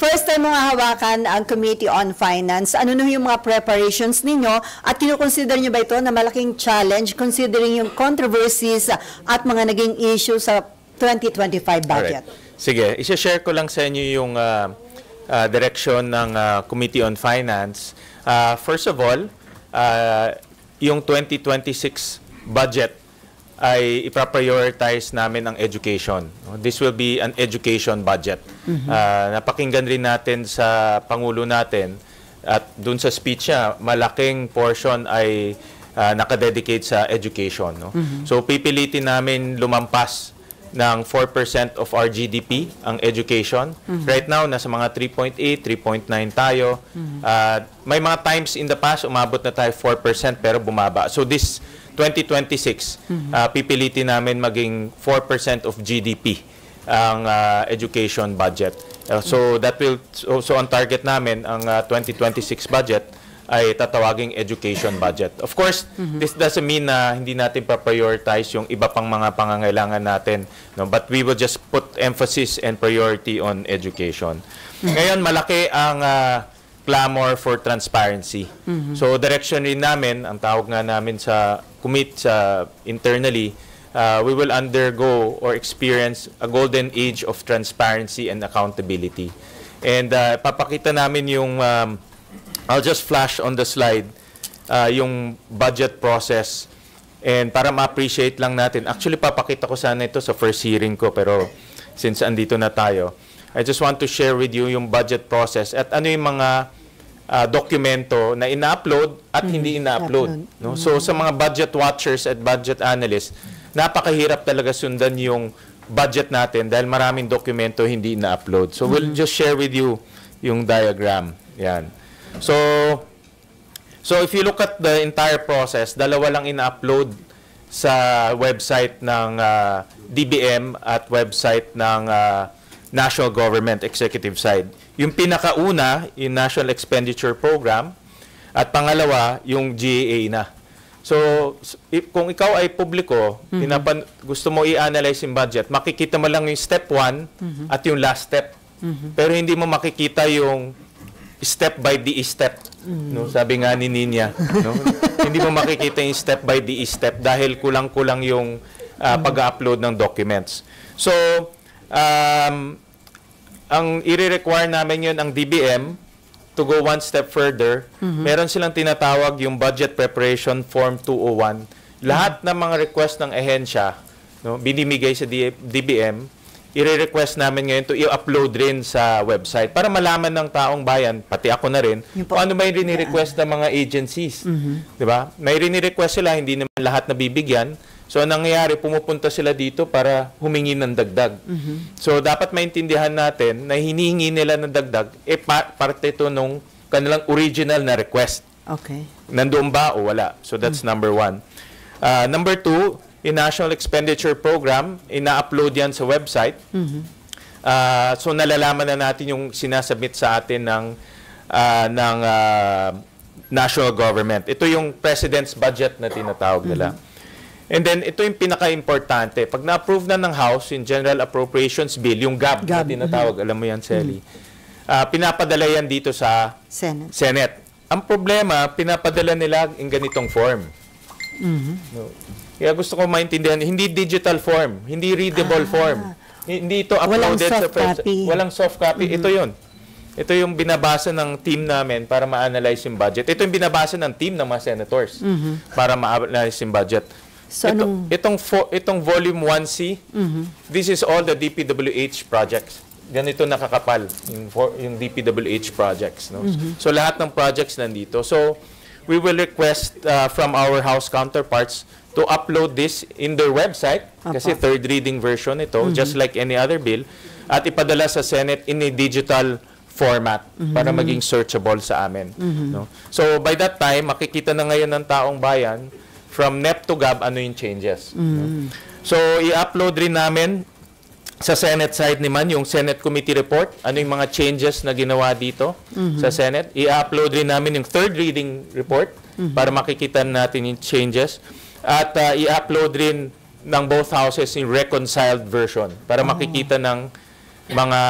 First time mo nga hawakan ang Committee on Finance. Ano na yung mga preparations ninyo at kinukonsider nyo ba ito na malaking challenge considering yung controversies at mga naging issue sa 2025 budget? Alright. Sige, isa-share ko lang sa inyo yung direction ng Committee on Finance. First of all, yung 2026 budget ay ipaprioritize namin ang education. This will be an education budget. Napakinggan rin natin sa Pangulo natin at dun sa speech niya, malaking portion ay nakadedicate sa education. No? So pipilitin namin lumampas ng 4% of our GDP ang education. Right now, nasa mga 3.8, 3.9 tayo. May mga times in the past, umabot na tayo 4% pero bumaba. So this 2026, pipilitin namin maging 4% of GDP ang education budget. So that will also on target namin ang 2026 budget ay tatawaging education budget. Of course, this doesn't mean na hindi natin pa-prioritize yung iba pang mga pangangailangan natin, no? But we will just put emphasis and priority on education. Ngayon, malaki ang clamor for transparency. So direction rin namin, ang tawag nga namin sa internally, we will undergo or experience a golden age of transparency and accountability. And papakita namin yung, I'll just flash on the slide, yung budget process. And para ma-appreciate lang natin, actually papakita ko sana ito sa first hearing ko, pero since andito na tayo, I just want to share with you yung budget process at ano yung mga dokumento na ina-upload at hindi ina-upload. No? So sa mga budget watchers at budget analysts, napakahirap talaga sundan yung budget natin dahil maraming dokumento hindi ina-upload. So we'll just share with you yung diagram. Yan. So if you look at the entire process, dalawa lang ina-upload sa website ng DBM at website ng National Government Executive Side. Yung pinakauna, yung National Expenditure Program, at pangalawa, yung GAA na. So, kung ikaw ay publiko, gusto mo i-analyze yung budget, makikita mo lang yung step 1 at yung last step. Pero hindi mo makikita yung step by the step. No? Sabi nga ni Ninya. No? Hindi mo makikita yung step by the step dahil kulang-kulang yung pag-upload ng documents. So, ang i-require namin yun ang DBM to go one step further. Meron silang tinatawag yung Budget Preparation Form 201. Lahat ng mga request ng ehensya, no, binimigay sa DBM, i-request namin ngayon to i-upload rin sa website para malaman ng taong bayan, pati ako na rin, kung ano ba yung rini-request ng mga agencies. Diba? May rini-request sila, hindi naman lahat nabibigyan. So, anong nangyayari, pumupunta sila dito para humingi ng dagdag. So, dapat maintindihan natin na hinihingi nila ng dagdag, parte ito nung kanilang original na request. Okay. Nandoon ba o wala? So, that's number 1. Number 2, yung National Expenditure Program, ina-upload yan sa website. So, nalalaman na natin yung sinasubmit sa atin ng national government. Ito yung President's Budget na tinatawag nila. And then, ito yung pinaka-importante. Pag na-approve na ng House, yung General Appropriations Bill, yung GAB na tinatawag, alam mo yan, Selly, pinapadala yan dito sa Senate. Ang problema, pinapadala nila in ganitong form. No. Kaya gusto ko maintindihan, hindi digital form, hindi readable form. Hindi ito uploaded sa website. Walang soft copy. Ito yun. Ito yung binabasa ng team namin para ma-analyze yung budget. Ito yung binabasa ng team ng mga senators para ma-analyze yung budget. So, itong volume 1C, this is all the DPWH projects. Ganito nakakapal yung DPWH projects. No? So lahat ng projects nandito. So we will request from our House counterparts to upload this in their website kasi third reading version ito, just like any other bill, at ipadala sa Senate in a digital format para maging searchable sa amin. No? So by that time, makikita na ngayon ng taong bayan from NEP to GAB, ano yung changes. So, i-upload rin namin sa Senate side naman yung Senate Committee Report, ano yung mga changes na ginawa dito sa Senate. I-upload rin namin yung third reading report para makikita natin yung changes. At i-upload rin ng both houses yung reconciled version para makikita ng mga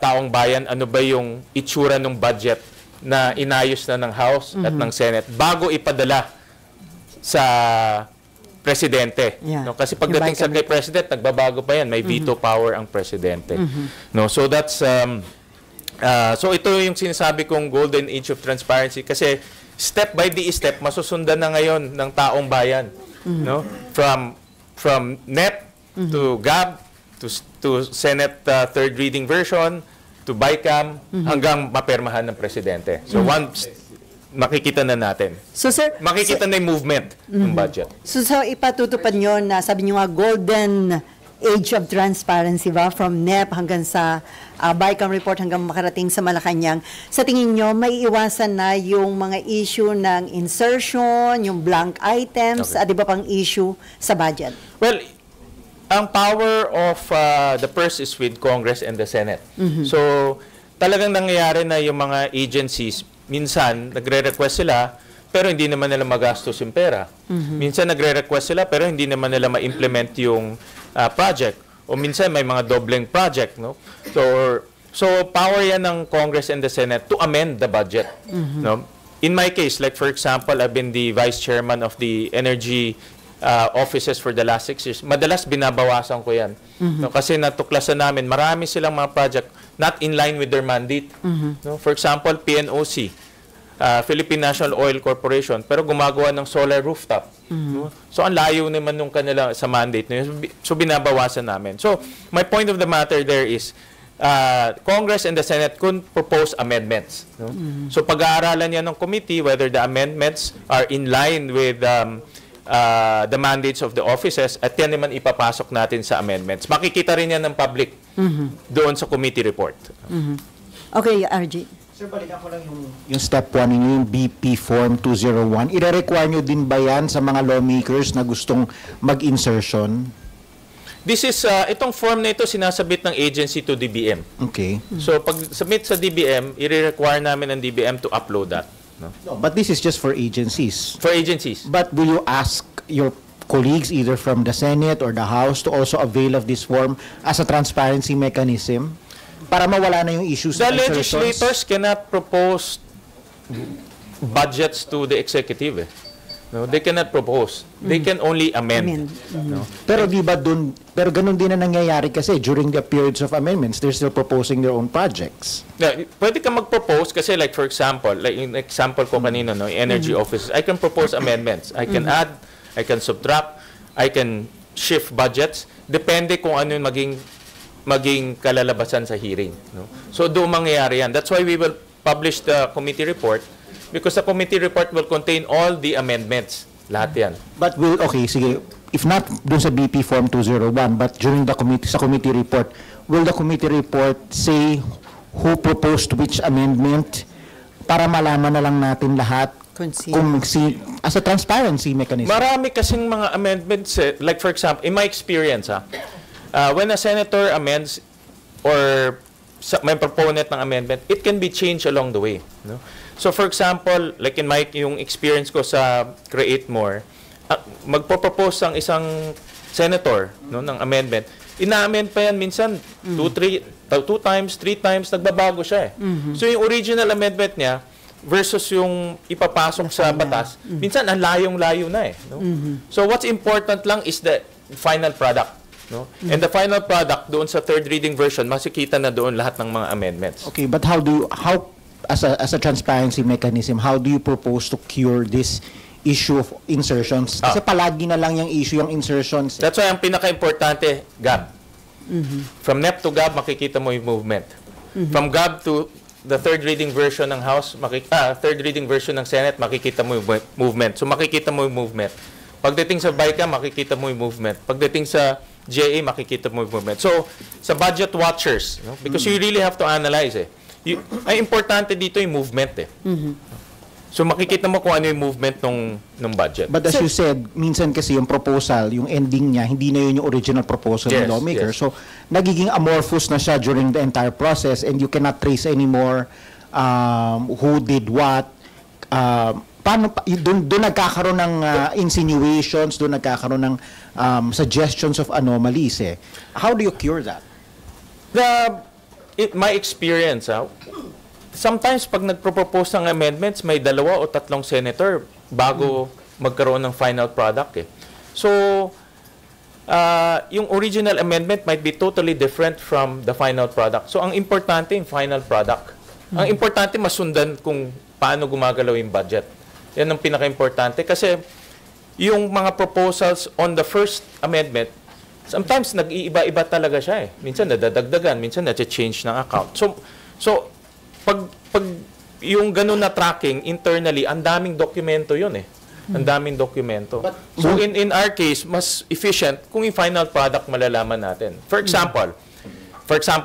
taong bayan ano ba yung itsura ng budget na inayos na ng House at ng Senate bago ipadala sa presidente. Yeah. No? Kasi pagdating sa kay president, nagbabago pa yan. May veto power ang presidente. No? So that's so ito yung sinasabi kong golden age of transparency kasi step by step masusundan na ngayon ng taong bayan. No? From NEP to GAB to Senate third reading version to BICAM hanggang mapermahan ng presidente. So once makikita na natin. So sir, Makikita na yung movement ng budget. so ipatutupad nyo na sabi nyo nga golden age of transparency ba from NEP hanggang sa BICAM report hanggang makarating sa Malacanang. Sa tingin nyo, may iwasan na yung mga issue ng insertion, yung blank items, at iba pang issue sa budget? Well, ang power of the purse is with Congress and the Senate. So, talagang nangyayari na yung mga agencies, minsan nagre-request sila, pero hindi naman nila magastos yung pera. Minsan nagre-request sila, pero hindi naman nila ma-implement yung project. O minsan may mga dobleng project. No? So power yan ng Congress and the Senate to amend the budget. No? In my case, like for example, I've been the vice chairman of the energy offices for the last 6 years. Madalas binabawasan ko yan. No? Kasi natuklasan namin, marami silang mga project not in line with their mandate. No? For example, PNOC, Philippine National Oil Corporation, pero gumagawa ng solar rooftop. No? So, ang layo naman nung kanila sa mandate na yun. So, binabawasan namin. So, my point of the matter there is, Congress and the Senate could propose amendments. No? So, pag-aaralan yan ng committee whether the amendments are in line with the mandates of the offices at yan naman ipapasok natin sa amendments. Makikita rin yan ng public doon sa committee report. Okay, RG. Sir, balikan ko lang yung step 1 ninyo, yung BP Form 201. Ire-require nyo din ba yan sa mga lawmakers na gustong mag-insertion? This is, itong form na ito sinasabit ng agency to DBM. Okay. So, pag submit sa DBM, i-require namin ng DBM to upload that. No? No, but this is just for agencies. For agencies. But will you ask your colleagues either from the Senate or the House to also avail of this form as a transparency mechanism para mawala na yung issues The ng insertions? legislators cannot propose budgets to the executive. No, they cannot propose. They can only amend. No? Pero di ba pero ganun din na nangyayari kasi during the periods of amendments, they're still proposing their own projects. Pwede ka mag-propose kasi like for example, like yung example ko kanina, no, energy offices, I can propose amendments. I can add, I can subtract, I can shift budgets. Depende kung ano yung maging kalalabasan sa hearing. No? So doon mangyayari yan. That's why we will publish the committee report because the committee report will contain all the amendments. Lahat yan. But okay, sige, if not dun sa BP Form 201, but during the committee report, will the committee report say who proposed which amendment para malaman na lang natin lahat as a transparency mechanism? Marami kasing mga amendments, like for example, in my experience, when a senator amends or may proponent ng amendment, it can be changed along the way. No? So for example, like in yung experience ko sa Create More, magpo-propose ang isang senator, no, ng amendment, ina-amend pa yan minsan 2 times, 3 times, nagbabago siya eh. So yung original amendment niya versus yung ipapasok sa batas, minsan ang layong-layo na eh. No? So what's important lang is the final product. No? And the final product doon sa third reading version, makikita na doon lahat ng mga amendments. Okay, but how as a transparency mechanism, how do you propose to cure this issue of insertions? Kasi palagi na lang yung issue yung insertions. That's why ang pinaka-importante, GAB. From NEP to GAB, makikita mo yung movement. From GAB to the third reading version ng House, third reading version ng Senate, makikita mo yung movement. So makikita mo yung movement. Pagdating sa BICAM, makikita mo yung movement. Pagdating sa GA, makikita mo yung movement. So, sa budget watchers, no? Because you really have to analyze eh. Ay importante dito yung movement eh. So makikita mo kung ano yung movement ng budget. But as you said, minsan kasi yung proposal, yung ending niya, hindi na yun yung original proposal ng lawmaker. Yes. So nagiging amorphous na siya during the entire process and you cannot trace anymore who did what. Doon nagkakaroon ng insinuations, doon nagkakaroon ng suggestions of anomalies eh. How do you cure that? my experience, sometimes pag nagpropose ng amendments, may 2 o 3 senator bago magkaroon ng final product. So, yung original amendment might be totally different from the final product. So, ang importante yung final product. Ang importante masundan kung paano gumagalaw yung budget. Yan ang pinaka-importante. Kasi yung mga proposals on the first amendment, sometimes nag-iiba-iba talaga siya. Minsan nadadagdagan, minsan na-change ng account. So pag yung ganun na tracking internally, ang daming dokumento yun Ang daming dokumento. So in our case, mas efficient kung yung final product malalaman natin. For example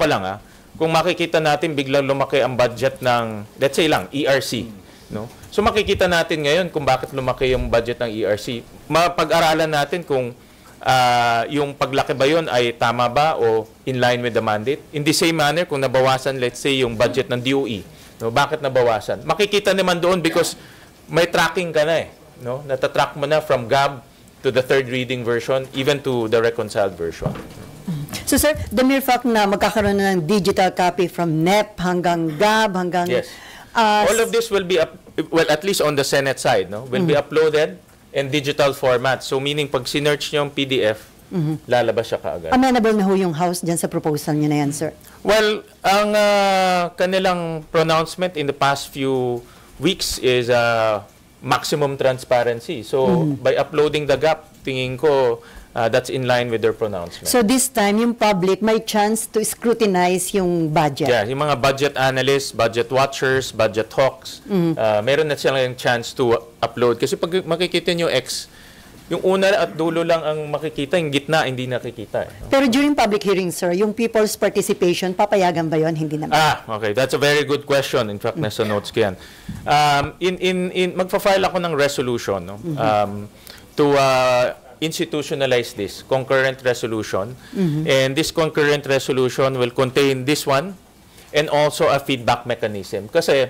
lang kung makikita natin biglang lumaki ang budget ng, let's say lang, ERC. No? So makikita natin ngayon kung bakit lumaki yung budget ng ERC. Mapag-aralan natin kung yung paglaki ba yun ay tama ba o in line with the mandate. In the same manner, kung nabawasan, let's say, yung budget ng DOE. No? Bakit nabawasan? Makikita naman doon because may tracking ka na No? Natatrack mo na from GAB to the third reading version, even to the reconciled version. So sir, the mere fact na magkakaroon na ng digital copy from NEP hanggang GAB, hanggang... Yes. All of this will be, at least on the Senate side, will be uploaded in digital format. So meaning pag sinearch nyo yung PDF, lalabas siya kaagad. Amenable na ho yung House dyan sa proposal nyo na yan, sir? Well, ang kanilang pronouncement in the past few weeks is maximum transparency. So by uploading the GAP, tingin ko that's in line with their pronouncement. So this time, yung public may chance to scrutinize yung budget? Yeah, yung mga budget analysts, budget watchers, budget hawks, meron na silang chance to upload. Kasi pag makikita nyo yung una at dulo lang ang makikita, yung gitna hindi nakikita. Pero during public hearings, sir, yung people's participation, papayagan ba yun? Hindi naman. Okay. That's a very good question. In fact, nasa notes ko yan. Magpa-file ako ng resolution to institutionalize this concurrent resolution. And this concurrent resolution will contain this one and also a feedback mechanism. Kasi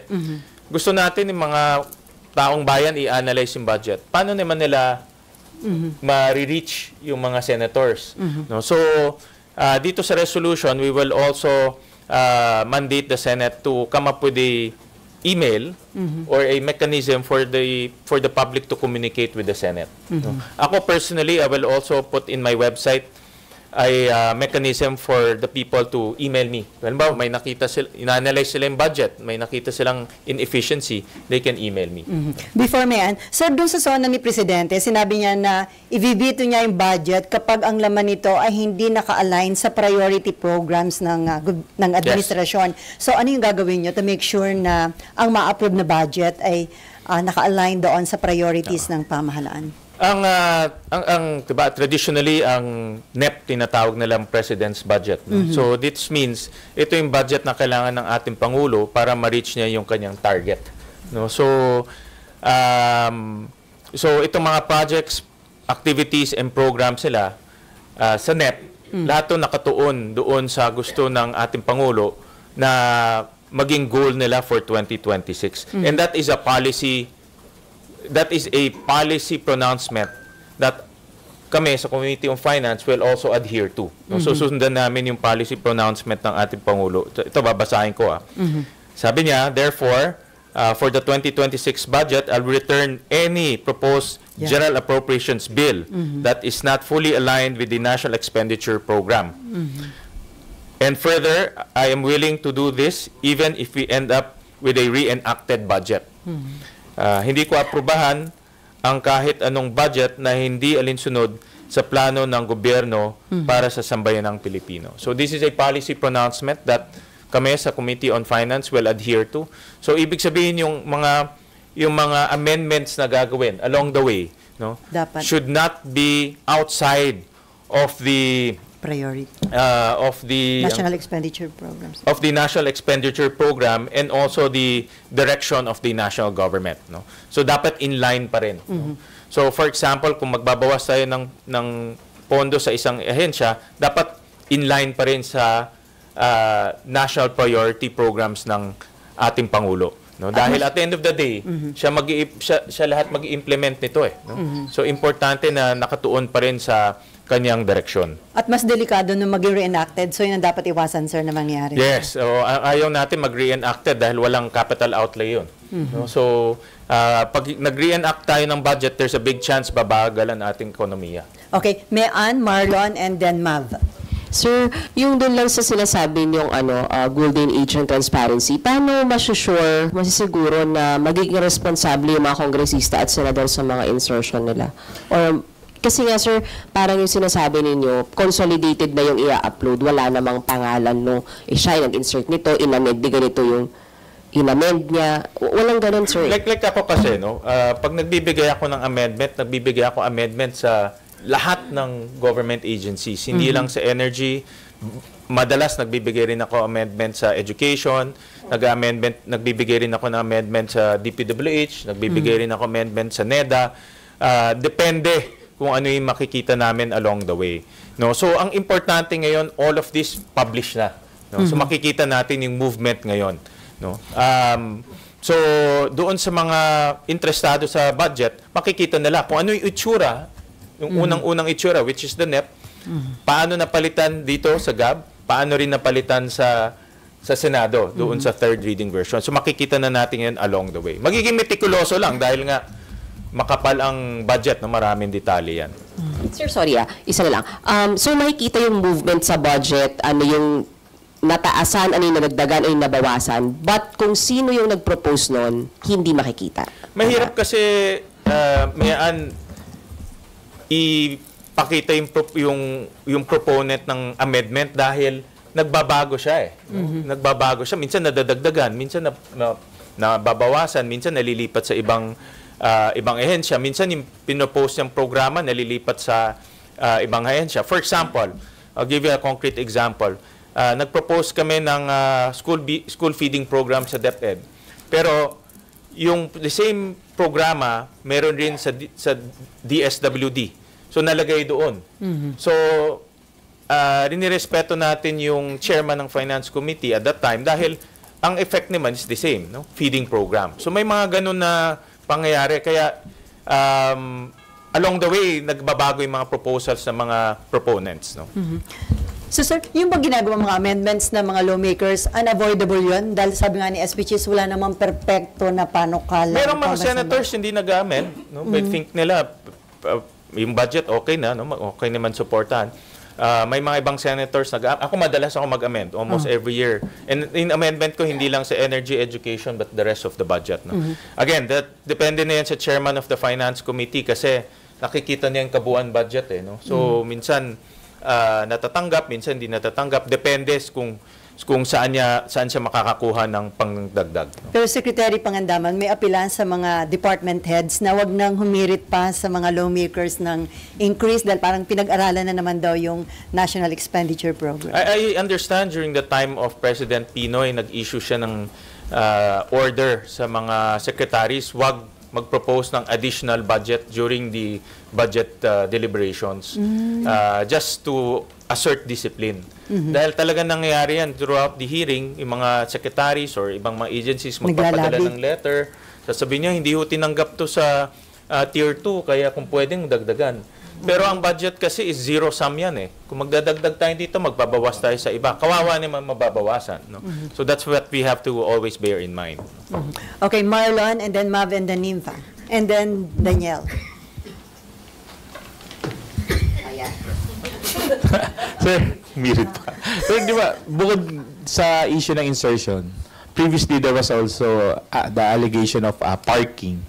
gusto natin yung mga taong bayan i-analyze yung budget. Paano naman nila ma-reach yung mga senators? No? So, dito sa resolution, we will also mandate the Senate to come up with a email or a mechanism for the public to communicate with the Senate. No? Ako personally, I will also put in my website a mechanism for the people to email me. Halimbawa, may nakita sila, ina-analyze sila yung budget, may nakita silang inefficiency, they can email me. Before Mayan, sir, dun sa zona ni Presidente, sinabi niya na ibibito niya yung budget kapag ang laman nito ay hindi naka-align sa priority programs ng administrasyon. So ano yung gagawin niyo to make sure na ang ma-approve na budget ay naka-align doon sa priorities ng pamahalaan? Diba, traditionally ang NEP tinatawag nilang President's Budget. No? So this means ito yung budget na kailangan ng ating Pangulo para ma-reach niya yung kanyang target. No? So itong mga projects, activities and programs sila sa NEP, lahat 'to nakatuon doon sa gusto ng ating Pangulo na maging goal nila for 2026. And that is a policy pronouncement that kami sa Committee on Finance will also adhere to. No? So, susundan namin yung policy pronouncement ng ating Pangulo. Ito, babasahin ko. Sabi niya, therefore, for the 2026 budget, I'll return any proposed general appropriations bill that is not fully aligned with the National Expenditure Program. And further, I am willing to do this even if we end up with a reenacted budget. Hindi ko aprubahan ang kahit anong budget na hindi alinsunod sa plano ng gobyerno para sa sambayanang Pilipino. So this is a policy pronouncement that kami sa Committee on Finance will adhere to. So ibig sabihin yung mga amendments na gagawin along the way, no, should not be outside of the priority of the National Expenditure Programs. Of the National Expenditure Program and also the direction of the national government, no. So dapat in line pa rin. No? So for example, kung magbabawas tayo ng pondo sa isang ahensya, dapat in line pa rin sa national priority programs ng ating Pangulo. No, dahil at the end of the day, siya lahat mag-implement nito no? So importante na nakatuon pa rin sa kanyang direksyon. At mas delikado nung maging reenacted, so yun ang dapat iwasan, sir, na mangyari. Yes, ayaw natin mag-reenacted dahil walang capital outlay yun. No? So, pag nag-reenact tayo ng budget, there's a big chance babagalan ating ekonomiya. Okay, Mayan, Marlon, and then Mav. Sir, yung doon lang sa sinasabi niyong golden age ng transparency, paano masisiguro na magiging responsable yung mga kongresista at senador sa mga insertion nila? Or, kasi nga sir, parang yung sinasabi ninyo, consolidated na yung i-upload, wala namang pangalan no, siya yung nag-insert nito, inamend, di ganito yung inamend niya, walang ganun sir. Like ako kasi, no, pag nagbibigay ako ng amendment sa lahat ng government agencies, hindi lang sa energy, madalas nagbibigay rin ako amendment sa education, nagbibigay rin ako ng amendment sa DPWH, nagbibigay rin ako amendment sa NEDA, depende kung ano yung makikita namin along the way. No? So, ang importante ngayon, all of this published na. No? So, makikita natin yung movement ngayon. No? So, doon sa mga interesado sa budget, makikita nila kung ano yung itsura, yung unang-unang itsura, which is the NEP, paano napalitan dito sa GAB, paano rin napalitan sa Senado, doon sa third reading version. So, makikita na natin yan along the way. Magiging metikuloso lang dahil nga makapal ang budget na maraming detalye yan. Sir, sorry isa na lang. So makikita yung movement sa budget, ano yung nataasan, ano yung nadagdagan, ano yung nabawasan. But kung sino yung nag-propose nun, hindi makikita. Mahirap kasi, Mayan, ipakita yung proponent ng amendment dahil nagbabago siya Nagbabago siya. Minsan nadadagdagan, minsan nababawasan, minsan nalilipat sa ibang ahensya. Minsan yung pinopost ng programa nalilipat sa ibang ahensya. For example, I'll give you a concrete example. Nag-propose kami ng school feeding program sa DepEd. Pero yung the same programa meron rin sa DSWD. So nalagay doon. So rinirespeto natin yung chairman ng Finance Committee at that time dahil ang effect naman is the same, no? Feeding program. So may mga ganun na pangyayari. Kaya, along the way, nagbabago yung mga proposals ng mga proponents. No? So, sir, yung pag ginagawa mga amendments ng mga lawmakers, unavoidable yun? Dahil sabi nga ni SPCs, wala namang perpekto na panukala. Merong mga senators hindi nag-amend. No? They think nila, yung budget okay na, no? Okay naman supportahan. May mga ibang senators ako madalas ako mag-amend almost every year. And in amendment ko hindi lang sa energy, education but the rest of the budget, no. Again, that depende na yan sa chairman of the Finance Committee kasi nakikita niya yung kabuuan budget no. So minsan natatanggap, minsan hindi natatanggap, depende kung saan siya makakakuha ng pangdagdag. No? Pero Secretary Pangandaman, may apilan sa mga department heads na wag nang humirit pa sa mga lawmakers ng increase dahil parang pinag-aralan na naman daw yung National Expenditure Program. I understand during the time of President Pinoy, nag-issue siya ng order sa mga secretaries, wag mag-propose ng additional budget during the budget deliberations just to assert discipline. Dahil talaga nangyayari yan throughout the hearing, yung mga secretaries or ibang mga agencies magpapadala ng letter, sasabihin niya, hindi ho tinanggap to sa tier 2, kaya kung pwedeng dagdagan. Pero ang budget kasi is zero-sum yan Kung magdadagdag tayo dito, magbabawas tayo sa iba. Kawawa naman mababawasan. No? So that's what we have to always bear in mind. Okay, Marlon, and then Mav, and then Nympha. And then Danielle. Sir, muted pa. Pero di ba, bukod sa issue ng insertion, previously there was also the allegation of parking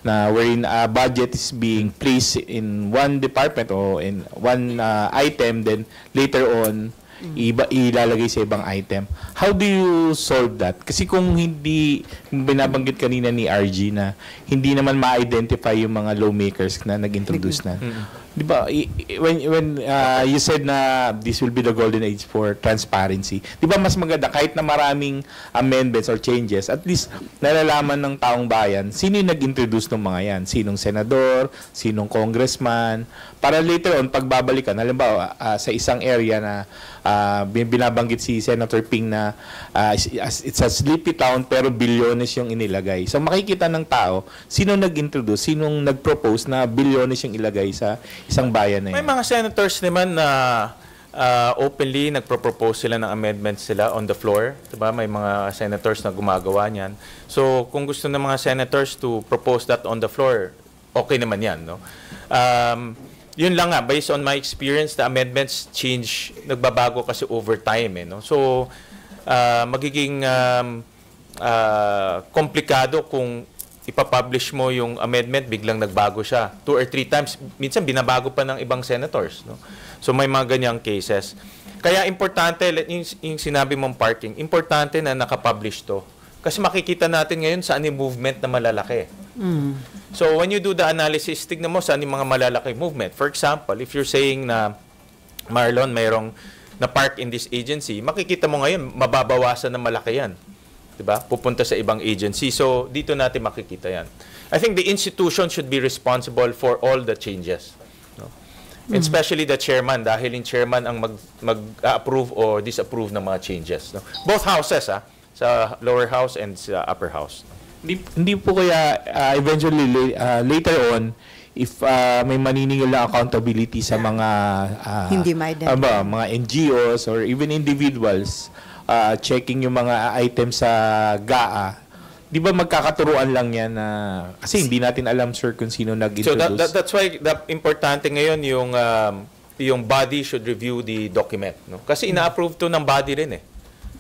na wherein a budget is being placed in one department or in one item, then later on, ilalagay sa ibang item. How do you solve that? Kasi kung hindi, binabanggit kanina ni RG na hindi naman ma-identify yung mga lawmakers na nag-introduce na. Di ba, when you said na this will be the golden age for transparency, di ba mas maganda kahit na maraming amendments or changes, at least nalalaman ng taong bayan sino yung nag-introduce ng mga yan, sinong senador, sinong congressman, para later on pagbabalikan, halimbawa sa isang area na binabanggit si Senator Ping na it's a sleepy town pero bilyones yung inilagay. So makikita ng tao sino nag-introduce, sinong nag-propose na bilyones yung ilagay sa isang bayan na May yun. mga senators naman na openly nagpro-propose sila ng amendments sila on the floor. Diba? May mga senators na gumagawa niyan. So, kung gusto ng mga senators to propose that on the floor, okay naman yan. No? Yun lang nga, based on my experience, the amendments change, nagbabago kasi over time. No? So, magiging komplikado kung ipapublish mo yung amendment, biglang nagbago siya. 2 or 3 times. Minsan, binabago pa ng ibang senators. No? So, may mga ganyang cases. Kaya importante, yung sinabi mong parking, importante na nakapublish to. Kasi makikita natin ngayon saan yung movement na malalaki. So, when you do the analysis, tignan mo saan yung mga malalaki movement. For example, if you're saying na, Marlon, mayroong na park in this agency, makikita mo ngayon, mababawasan na malaki yan. Diba? Pupunta sa ibang agency. So, dito natin makikita yan. I think the institution should be responsible for all the changes. No? Especially the chairman, dahil yung chairman ang mag-approve or disapprove ng mga changes. No? Both houses, sa lower house and sa upper house. Hindi po kaya eventually later on, if may maniningil na accountability sa mga Hindi ma-identify. mga NGOs or even individuals checking yung mga items sa GAA, di ba magkakaturuan lang yan kasi hindi natin alam, sir, kung sino So nag-introduce. that's why importante ngayon yung body should review the document. No? Kasi ina-approve to ng body rin eh.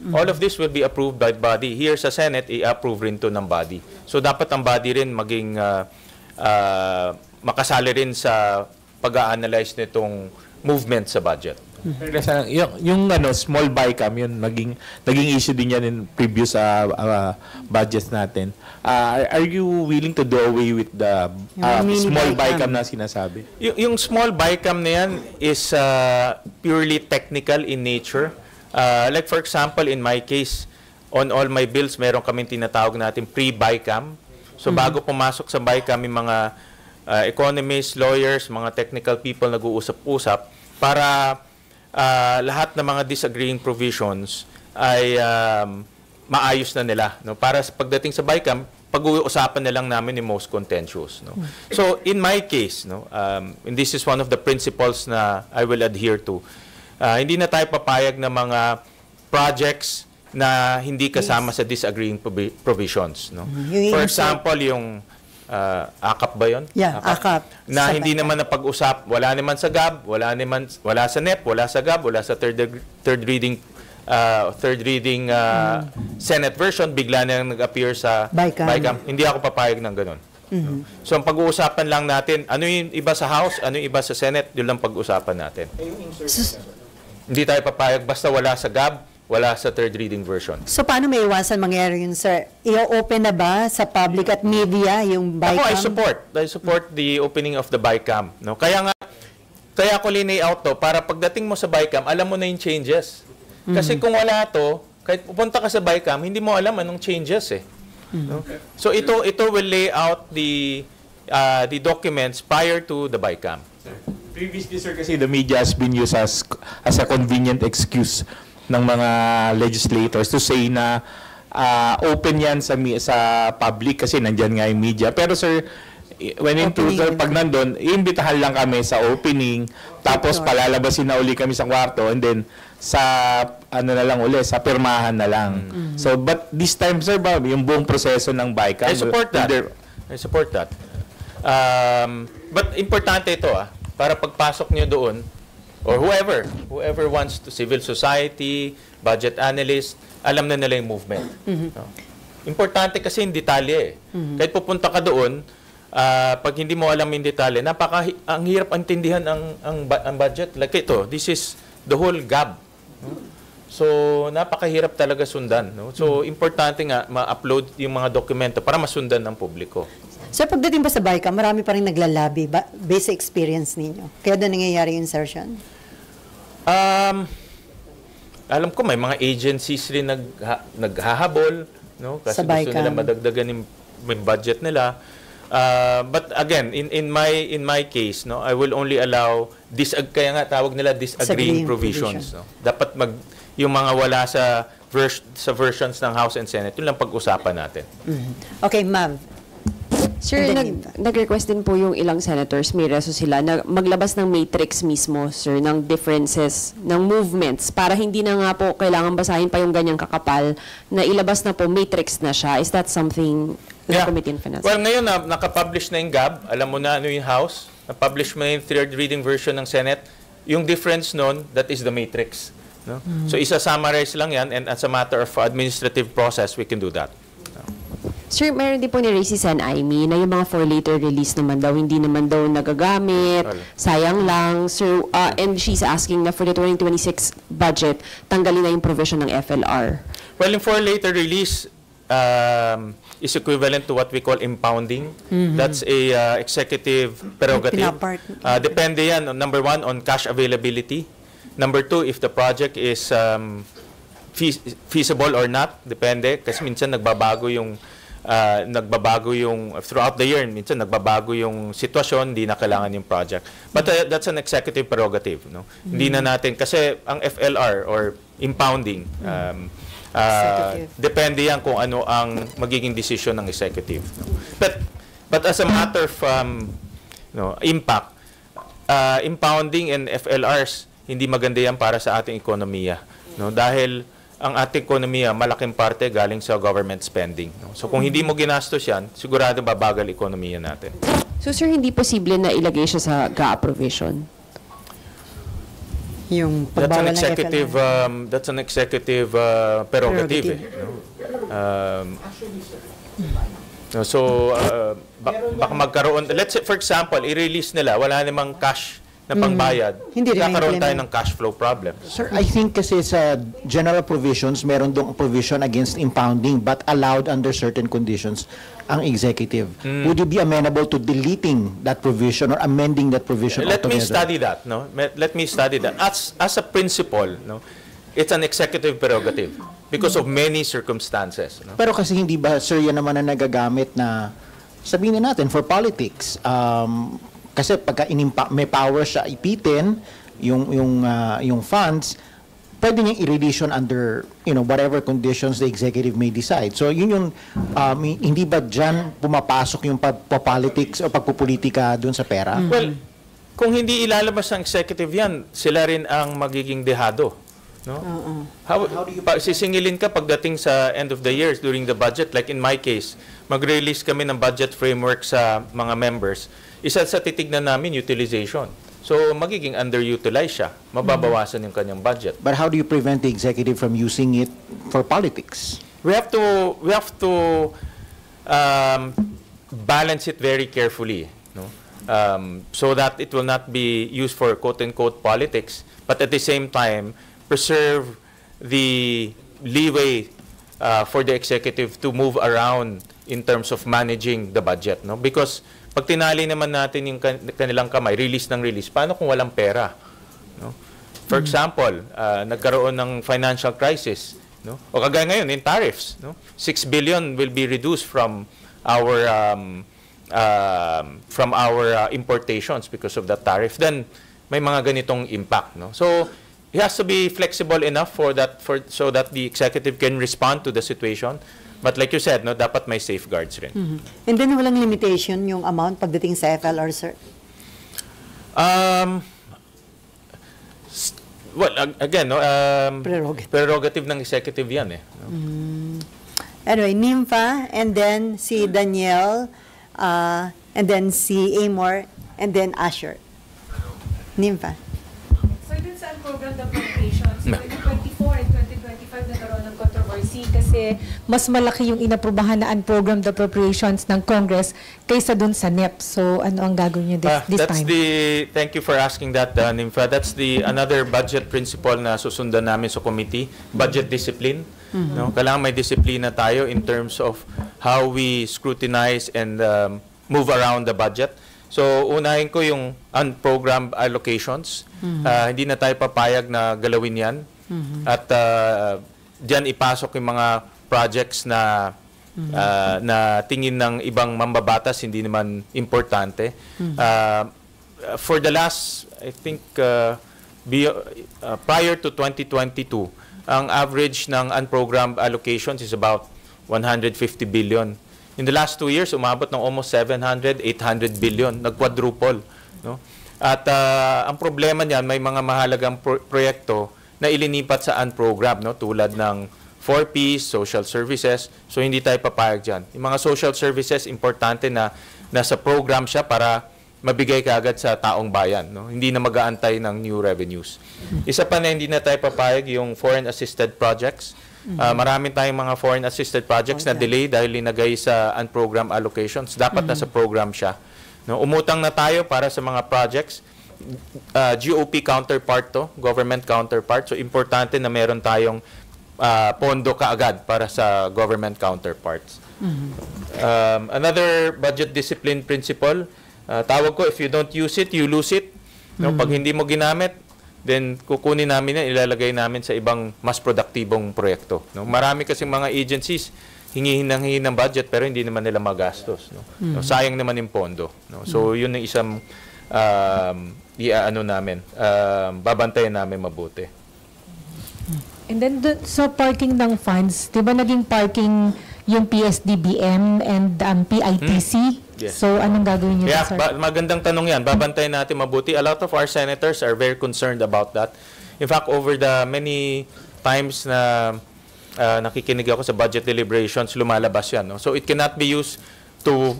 All of this will be approved by body. Here sa Senate, i-approve rin to ng body. So dapat ang body rin maging makasali rin sa pag-a-analyze nitong movement sa budget. Yung small BICAM, yun naging issue din yan in previous budgets natin. Are you willing to do away with the Yung small mini BICAM BICAM na sinasabi? Yung small BICAM na yan is purely technical in nature. Like for example, in my case, on all my bills, meron kaming tinatawag natin pre-BICAM. So bago pumasok sa BICAM, yung mga economists, lawyers, mga technical people nag-uusap-usap para lahat ng mga disagreeing provisions ay maayos na nila. No? Para pagdating sa BICAM, pag-uusapan na lang namin yung most contentious. No? So in my case, and this is one of the principles na I will adhere to, hindi na tayo papayag ng mga projects na hindi kasama sa disagreeing provisions. No? For example, yung AKAP ba yun? Yeah, AKAP. Na Sa hindi BICAM. naman napag-usap, wala naman sa GAB, wala sa NEP, wala sa GAB, wala sa third reading Senate version, bigla na nag-appear sa BICAM. Hindi ako papayag ng ganun. So ang pag-uusapan lang natin, ano yung iba sa House, ano yung iba sa Senate, yun lang pag-uusapan natin. Hindi tayo papayag basta wala sa GAB, wala sa third reading version. So, paano may iwasan mangyari yun, sir? I-open na ba sa public at media yung BICAM? Ako, I support the opening of the BICAM. No? Kaya ko lay-out to, para pagdating mo sa BICAM, alam mo na yung changes. Kasi kung wala to, kahit pupunta ka sa BICAM, hindi mo alam anong changes eh. No? So, ito will lay out the documents prior to the BICAM. Previously, sir, kasi the media has been used as a convenient excuse ng mga legislators to say na open yan sa public kasi nandyan nga yung media. Pero sir, when in truth, pag nandun, iimbitahan lang kami sa opening, tapos palalabasin na uli kami sa kwarto, and then sa na lang uli, sa pirmahan na lang. So, but this time, sir, yung buong proseso ng BICAM, I support that. But importante ito para pagpasok nyo doon, or whoever wants to, civil society, budget analyst, alam na nila yung movement. No? Importante kasi yung detalye. Kahit pupunta ka doon, pag hindi mo alam yung detalye, ang hirap intindihan ang budget. Like ito, this is the whole GAB. No? So, napakahirap talaga sundan. No? So, importante nga ma-upload yung mga dokumento para masundan ng publiko. So, pagdating ba sa BICAM, marami pa rin naglalabi based sa experience ninyo. Kaya doon nangyayari yung insertion? Alam ko may mga agencies rin naghahabol, no? Kasi Sa gusto BICAM. nila madagdagan yung budget nila. But again, in my case, no, I will only allow kaya nga tawag nila disagreeing provisions, no. Dapat yung mga wala sa versions ng House and Senate, yun lang pag-usapan natin. Okay, ma'am. Sir, And then nag-request din po yung ilang senators, may reso sila, na maglabas ng matrix mismo, sir, ng differences, ng movements, para hindi na nga po kailangan basahin pa yung ganyang kakapal, na ilabas na po, matrix na siya. Is that something the Committee on Finance? Well, ngayon, nakapublish na yung GAB. Alam mo na ano yung House. Na-publish mo na yung third reading version ng Senate. Yung difference nun, that is the matrix. No? So, isa-summarize lang yan, and as a matter of administrative process, we can do that. Sir, meron din po ni Ray si Sen Aimee na yung mga for later release naman daw, hindi naman daw nagagamit, sayang lang. Sir, and she's asking na for the 2026 budget, tanggalin na yung provision ng FLR. Well, yung for later release is equivalent to what we call impounding. That's a executive prerogative. Depende yan, number one, on cash availability. Number two, if the project is feasible or not, depende. Kasi minsan nagbabago yung throughout the year, minsan nagbabago yung sitwasyon, hindi na kailangan yung project. But that's an executive prerogative. No? Hindi na natin, kasi ang FLR or impounding, depende yan kung ano ang magiging decision ng executive. No? But as a matter of impact, impounding and FLRs, hindi maganda yan para sa ating ekonomiya. No? Dahil ang ating ekonomiya, malaking parte galing sa government spending. No? So kung hindi mo ginastos yan, sigurado babagal ekonomiya natin. So sir, hindi posible na ilagay siya sa GAA provision? Yung pagbawal ng FLR. That's an executive prerogative. No? So baka magkaroon, let's say for example, i-release nila, wala namang cash na pangbayad, Hindi rin kakaroon tayo implement. ng cash flow problem. Sir, I think kasi sa general provisions, meron dong provision against impounding but allowed under certain conditions ang executive. Would you be amenable to deleting that provision or amending that provision Let me altogether? study that. No, let me study that. As a principle, no, it's an executive prerogative because of many circumstances. No? Pero kasi hindi ba, sir, yan naman na nagagamit na, sabihin na natin, for politics. Kasi pagka may power siya ipitin yung funds, pwede niyang i-release yun under whatever conditions the executive may decide. So yun yung hindi ba diyan pumapasok yung pagpo-politics o pagpupolitika doon sa pera? Well, kung hindi ilalabas ng executive yan, sila rin ang magiging dehado. No? How do you sisingilin ka pagdating sa end of the year during the budget? Like in my case, mag-release kami ng budget framework sa mga members. Isa sa titignan namin, utilization. So, magiging underutilized siya. Mababawasan yung kanyang budget. But how do you prevent the executive from using it for politics? We have to balance it very carefully, no? So that it will not be used for quote-unquote politics, but at the same time, preserve the leeway for the executive to move around in terms of managing the budget, no? Because pag tinali naman natin yung kanilang kamay, release, paano kung walang pera? No? For example, nagkaroon ng financial crisis, no? O kagaya ngayon, in tariffs, no? 6 billion will be reduced from our importations because of that tariff. Then, may mga ganitong impact. No? So, it has to be flexible enough so that the executive can respond to the situation. But like you said, no, dapat may safeguards rin. And then walang limitation yung amount pagdating sa FLR, sir? Well, again, no, Prerogative. ng executive yan eh. No? Anyway, Nympha, and then si Danielle, and then si Amor, and then Asher. Nympha. So, dun sa unprogrammed appropriations, 2024 and 2025 nagkaroon ng controversy kasi mas malaki yung inaprubahan na unprogrammed appropriations ng Congress kaysa dun sa NEP. So, ano ang gagawin niyo this time? Thank you for asking that, Nympha. That's another budget principle na susundan namin sa committee, budget discipline. No? Kailangan may disiplina tayo in terms of how we scrutinize and move around the budget. So, unahin ko yung unprogrammed allocations. Hindi na tayo papayag na galawin yan. At diyan ipasok yung mga projects na tingin ng ibang mambabatas, hindi naman importante. For the last, I think, prior to 2022, ang average ng unprogrammed allocations is about 150 billion. In the last 2 years, umabot ng almost 700, 800 billion. Nag-quadruple. No? At ang problema niyan, may mga mahalagang proyekto na ilinipat sa unprogram, no? Tulad ng 4Ps, social services. So, hindi tayo papayag dyan. Yung mga social services, importante na nasa program siya para mabigay kaagad sa taong bayan. No? Hindi na mag-aantay ng new revenues. Isa pa na hindi na tayo papayag yung foreign assisted projects. Maraming tayong mga foreign assisted projects na delay dahil linagay sa unprogram allocations. Dapat nasa program siya. No? Umutang na tayo para sa mga projects. GOP counterpart to, government counterpart. So, importante na meron tayong pondo kaagad para sa government counterparts. Another budget discipline principle, tawag ko, if you don't use it, you lose it. No? Pag hindi mo ginamit, then kukunin namin yan, ilalagay namin sa ibang mas produktibong proyekto. No? Marami kasing mga agencies, hingi ng budget pero hindi naman nila magastos. No? No? Sayang naman yung pondo. No? So, yun ang isang babantayan namin mabuti. And then sa parking ng funds, di ba naging parking yung PSDBM and PITC? Yes. So, anong gagawin niyo, Yeah, sir? magandang tanong yan. Babantayan natin mabuti. A lot of our senators are very concerned about that. In fact, over the many times na nakikinig ako sa budget deliberations, lumalabas yan. No? So, it cannot be used to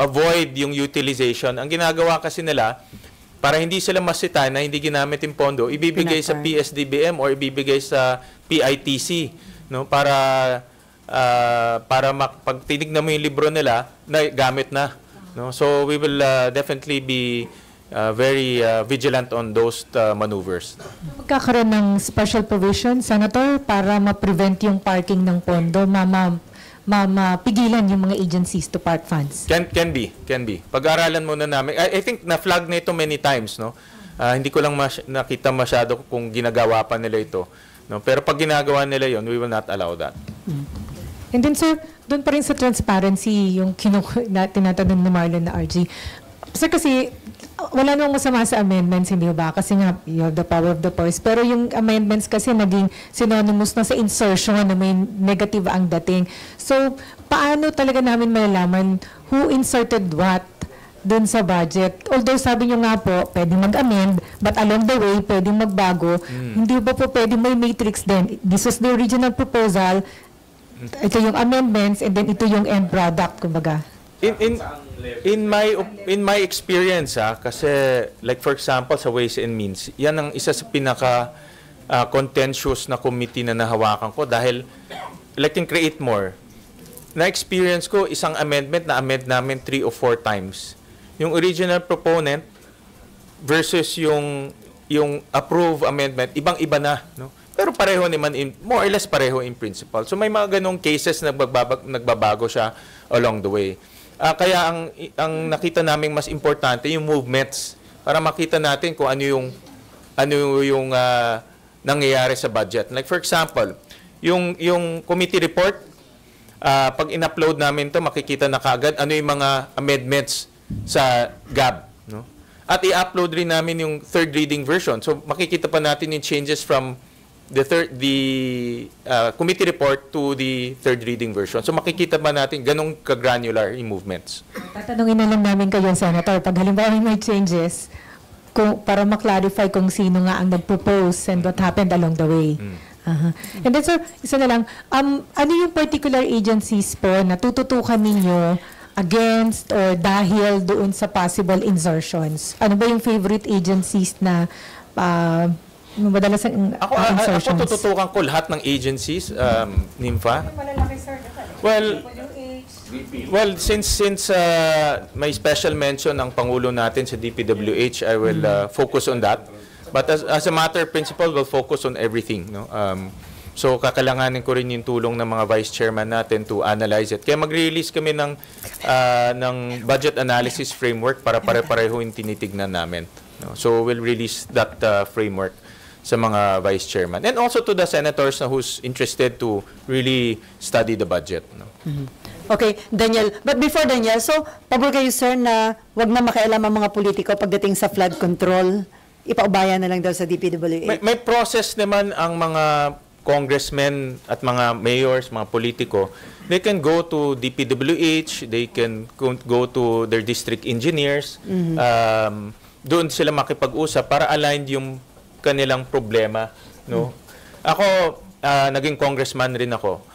avoid yung utilization. Ang ginagawa kasi nila, para hindi sila masita na hindi ginamit yung pondo, ibibigay sa PSDBM or ibibigay sa PITC, no? Para pag tinignan mo yung libro nila, na gamit na, no? So we will definitely be very vigilant on those maneuvers. Magkakaroon ng special provision, Senator, para ma-prevent yung parking ng pondo, mapigilan yung mga agencies to park funds? Can be. Pag-aralan muna namin. I think na-flag na ito many times, no? Hindi ko lang nakita masyado kung ginagawa pa nila ito, no? Pero pag ginagawa nila yon, we will not allow that. And then, sir, doon pa rin sa transparency, yung tinatanong ni Marlon na RG. Sir, kasi wala namang masama sa amendments, hindi ba? Kasi nga, you have the power of the purse. Pero yung amendments kasi naging synonymous na sa insertion na may negative ang dating. So, paano talaga namin malalaman who inserted what dun sa budget? Although sabi nyo nga po, pwedeng mag-amend, but along the way, pwedeng magbago. Hindi ba po pwedeng may matrix din? This was the original proposal, ito yung amendments, and then ito yung end product, kumbaga. In my experience, kasi like for example sa Ways and Means, yan ang isa sa pinaka contentious na committee na nahawakan ko dahil like in Create More, na-experience ko isang amendment na amend namin 3 or 4 times. Yung original proponent versus yung approve amendment, ibang-iba na, no? Pero pareho naman, more or less pareho in principle. So may mga ganong cases na nagbabago siya along the way. Kaya ang nakita namin mas importante yung movements para makita natin kung ano yung nangyayari sa budget. Like for example, yung committee report, pag in-upload namin to, makikita na kaagad ano yung mga amendments sa GAB, no? At i-upload rin namin yung third reading version. So makikita pa natin yung changes from the committee report to the third reading version. So makikita ba natin ganong ka-granular yung movements? Tatanungin na lang namin kayo, Senator, pag halimbawa may changes, para ma-clarify kung sino nga ang nag-propose and what happened along the way. And then, sir, isa na lang, ano yung particular agencies po na tututukan ninyo against or dahil doon sa possible insertions? Ano ba yung favorite agencies na madalas ang insertions? Ako tututukan ko lahat ng agencies, NIMFA. Well, since may special mention ang Pangulo natin sa DPWH, I will focus on that. But as a matter of principle, we'll focus on everything, no? So kakailanganin ko rin yung tulong ng mga vice chairman natin to analyze it. Kaya mag-release kami ng budget analysis framework para pare-pareho yung tinitignan namin, no? So we'll release that framework sa mga vice chairman and also to the senators na who's interested to really study the budget, no? Okay, Daniel. But before Daniel, so pabor kayo, sir, na wag na makialam ang mga politiko pagdating sa flood control, ipaubayan na lang daw sa DPWH. May process naman ang mga congressmen at mga mayors, mga politiko, they can go to DPWH, they can go to their district engineers, doon sila makipag-usap para aligned yung kanilang problema, no? Ako, naging congressman rin ako.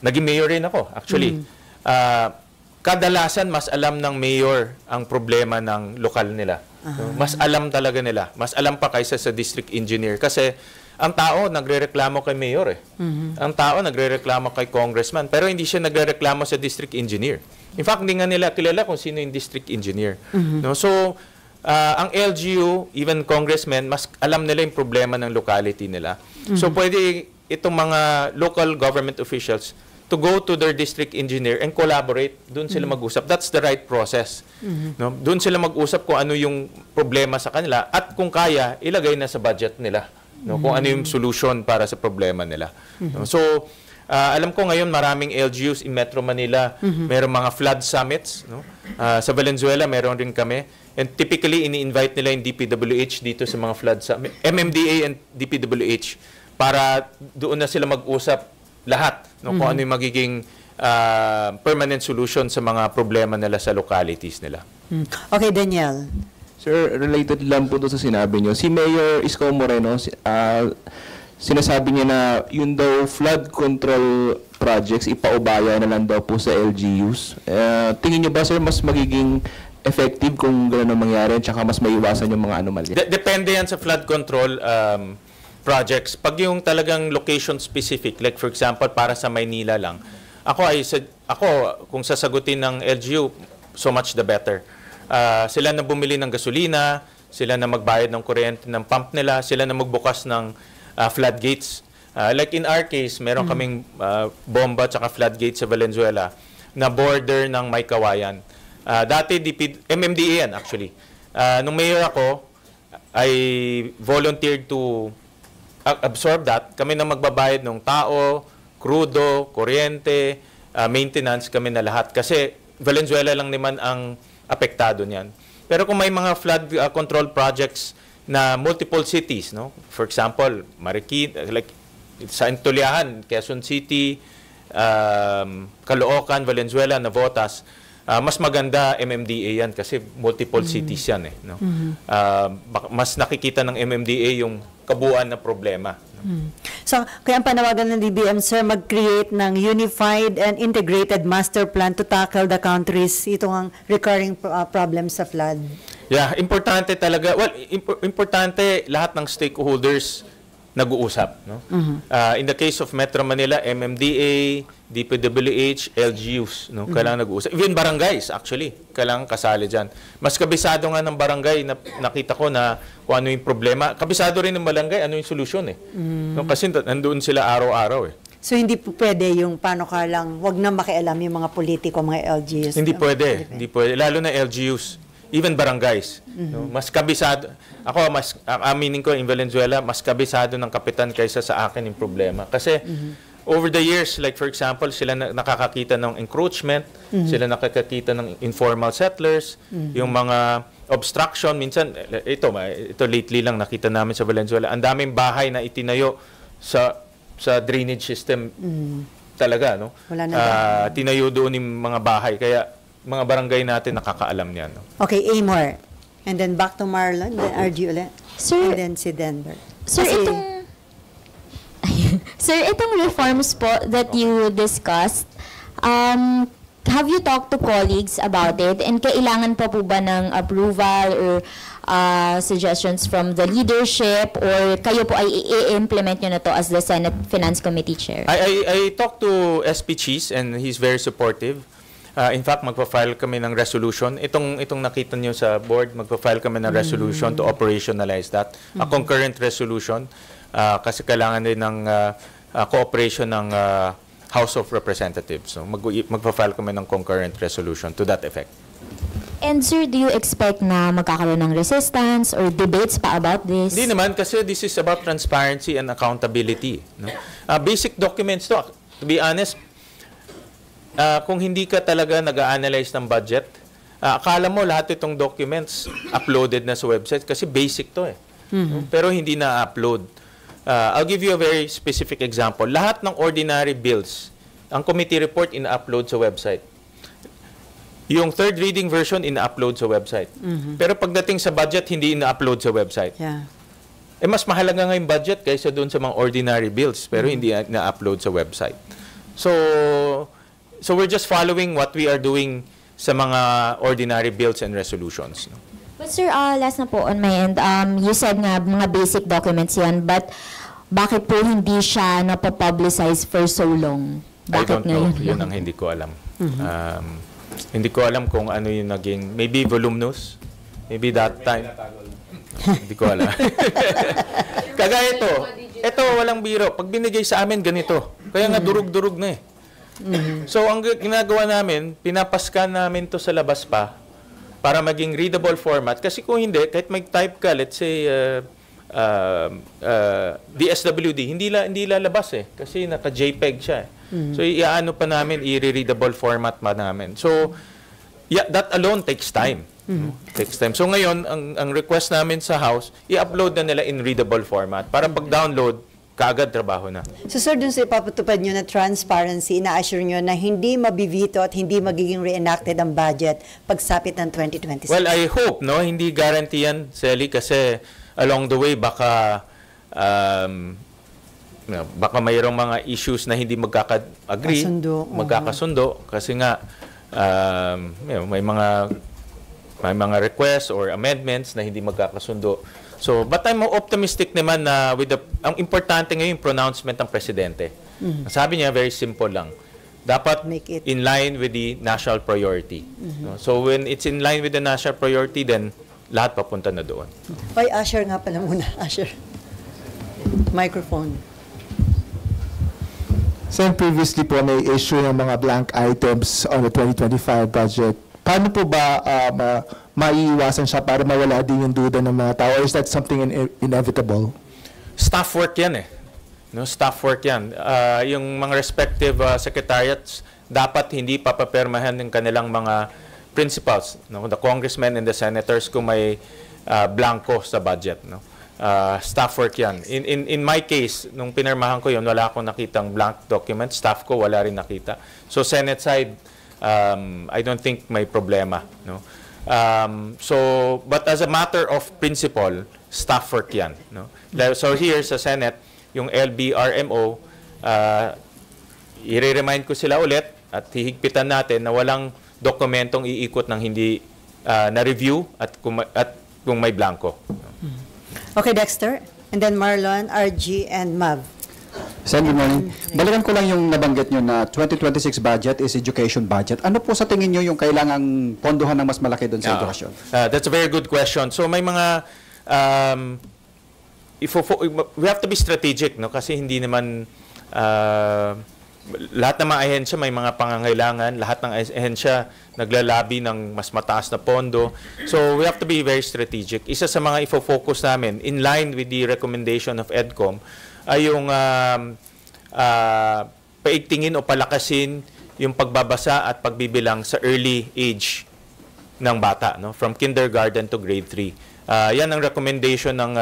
Naging mayor rin ako, actually. Kadalasan, mas alam ng mayor ang problema ng lokal nila. No? Mas alam talaga nila. Mas alam pa kaysa sa district engineer. Kasi ang tao nagrereklamo kay mayor eh. Ang tao nagrereklamo kay congressman. Pero hindi siya nagrereklamo sa district engineer. In fact, hindi nga nila kilala kung sino yung district engineer. No? So, ang LGU, even congressmen, mas alam nila yung problema ng locality nila. So, pwede itong mga local government officials to go to their district engineer and collaborate. Doon sila mag-usap. That's the right process. No? Doon sila mag-usap kung ano yung problema sa kanila at kung kaya, ilagay na sa budget nila. No? Kung ano yung solution para sa problema nila. No? So, alam ko ngayon maraming LGUs in Metro Manila. Merong mga flood summits. No? Sa Valenzuela, meron rin kami. And typically, ini-invite nila yung DPWH dito sa mga flood summit. MMDA and DPWH para doon na sila mag-usap lahat. No? Kung ano yung magiging permanent solution sa mga problema nila sa localities nila. Okay, Daniel. Sir, related lang po doon sa sinabi niyo. Si Mayor Isko Moreno, sinasabi niya na yun daw flood control projects, ipaubaya na lang daw po sa LGUs. Tingin niyo ba, sir, mas magiging effective kung gano'n ang mangyari at saka mas maiwasan yung mga anomalya? Depende yan sa flood control projects. Pag yung talagang location specific, like for example, para sa Maynila lang, ako kung sasagutin ng LGU, so much the better. Sila na bumili ng gasolina, sila na magbayad ng kuryente ng pump nila, sila na magbukas ng floodgates. Like in our case, meron kaming bomba at floodgates sa Valenzuela na border ng Maykawayan. Dati, MMDA yan actually. Nung mayor ako, I volunteered to absorb that. Kami na magbabayad ng tao, krudo, kuryente, maintenance kami na lahat. Kasi Valenzuela lang naman ang apektado niyan. Pero kung may mga flood control projects na multiple cities, no? For example, Marikina, like sa Intuliahan, Quezon City, Caloocan, Valenzuela, Navotas, mas maganda MMDA yan kasi multiple cities yan eh. No? Mas nakikita ng MMDA yung kabuuan na problema. No? So, kaya ang panawagan ng DBM, sir, mag-create ng unified and integrated master plan to tackle the country's itong recurring problems sa flood. Yeah, importante talaga. Well, importante lahat ng stakeholders nag-uusap. No? In the case of Metro Manila, MMDA, DPWH, LGUs, no? Kailangan nag-uusap. Even barangays, actually, kailangan kasali dyan. Mas kabisado nga ng barangay na nakita ko na kung ano yung problema. Kabisado rin ng barangay, ano yung solusyon eh. No? Kasi nandoon sila araw-araw eh. So, hindi po pwede yung paano ka lang, wag na makialam yung mga politiko, mga LGUs. Hindi pwede. Hindi pwede. Lalo na LGUs. Even barangays. No? Mas kabisado. Ako, aminin ko in Valenzuela, mas kabisado ng kapitan kaysa sa akin yung problema. Kasi over the years, like for example, sila nakakakita ng encroachment, sila nakakakita ng informal settlers, yung mga obstruction. Minsan, ito lately lang nakita namin sa Valenzuela, ang daming bahay na itinayo sa drainage system talaga. No? Wala na tinayo doon yung mga bahay. Kaya mga barangay natin nakakaalam niyan. No? Okay, Amor. And then back to Marlon, then RG ulit. Sir, and then si Denver. Sir, itong reforms po that you discussed, have you talked to colleagues about it? And kailangan pa po ba ng approval or suggestions from the leadership, or kayo po ay i-implement nyo na to as the Senate Finance Committee Chair? I talked to SP Cheese and he's very supportive. In fact, magpa-file kami ng resolution. Itong nakita niyo sa board, magpa-file kami ng resolution to operationalize that. A concurrent resolution kasi kailangan din ng cooperation ng House of Representatives. So magpa-file kami ng concurrent resolution to that effect. And sir, do you expect na magkakaroon ng resistance or debates pa about this? Hindi naman, kasi this is about transparency and accountability. No? Basic documents to. To be honest, kung hindi ka talaga nag-a-analyze ng budget, akala mo lahat itong documents uploaded na sa website kasi basic to eh. Pero hindi na-upload. I'll give you a very specific example. Lahat ng ordinary bills, ang committee report ina-upload sa website. Yung third reading version ina-upload sa website. Pero pagdating sa budget, hindi ina-upload sa website. Yeah. Mas mahalaga nga yung budget kaysa doon sa mga ordinary bills, pero hindi na-upload sa website. So we're just following what we are doing sa mga ordinary bills and resolutions. No? But sir, last na po on my end, you said nga mga basic documents yan, but bakit po hindi siya napapublicize for so long? I Bakit don't know. ngayon? Yun ang hindi ko alam. Hindi ko alam kung ano yung naging, maybe voluminous, maybe that time. Hindi ko alam. Kagaya ito walang biro. Pag binigay sa amin, ganito. Kaya nga durug-durug na eh. So, ang ginagawa namin, pinapascan namin to sa labas pa para maging readable format. Kasi kung hindi, kahit mag-type ka, let's say, DSWD, hindi lalabas eh. Kasi naka-JPEG siya eh. So, iaano pa namin, i-readable format pa namin. So, yeah, that alone takes time. Takes time. So, ngayon, ang request namin sa House, i-upload na nila in readable format para pag-download, kaagad trabaho na. So sir, dun sa ipapatupad nyo na transparency, ina-assure nyo na hindi mabibito at hindi magiging reenacted ang budget pagsapit ng 2026? Well, I hope, no? Hindi guarantee yan, Sally, kasi along the way, baka mayroong mga issues na hindi magkaka-agree, magkakasundo, kasi nga, may mga requests or amendments na hindi magkakasundo. So, but I'm optimistic naman na ang importante ngayon yung pronouncement ng presidente. Sabi niya, very simple lang. Dapat in line with the national priority. No? So, when it's in line with the national priority, then lahat papunta na doon. Ay, Asher nga pala muna. Asher. Microphone. Sen, previously po may issue ng mga blank items on the 2025 budget. Paano po ba maiiwasan siya para mawala din yung duda ng mga tao? Or is that something inevitable? Staff work yan eh. No, staff work yan. Yung mga respective secretariats dapat hindi papapermahan ng kanilang mga principals, no? The congressmen and the senators kung may blanco sa budget. No? Staff work yan. In my case, nung pinirmahan ko yun, wala akong nakitang blank document. Staff ko, wala rin nakita. So Senate side, I don't think may problema, no. But as a matter of principle, staff work yan, no. So here sa Senate, yung LBRMO, i-remind ko sila ulit at hihigpitan natin na walang dokumentong iikot ng hindi na-review at kung may blanco. Okay, Dexter. And then Marlon, RG, and Mav. Sen, good morning. Balikan ko lang yung nabanggit nyo na 2026 budget is education budget. Ano po sa tingin nyo yung kailangang pondohan ng mas malaki doon sa edukasyon? That's a very good question. So may mga we have to be strategic, no? Kasi hindi naman lahat ng mga ahensya may mga pangangailangan, lahat ng ahensya naglalabi ng mas mataas na pondo. So we have to be very strategic. Isa sa mga ifo-focus namin in line with the recommendation of EDCOM ay yung paigtingin o palakasin yung pagbabasa at pagbibilang sa early age ng bata, no? From kindergarten to grade 3. Yan ang recommendation ng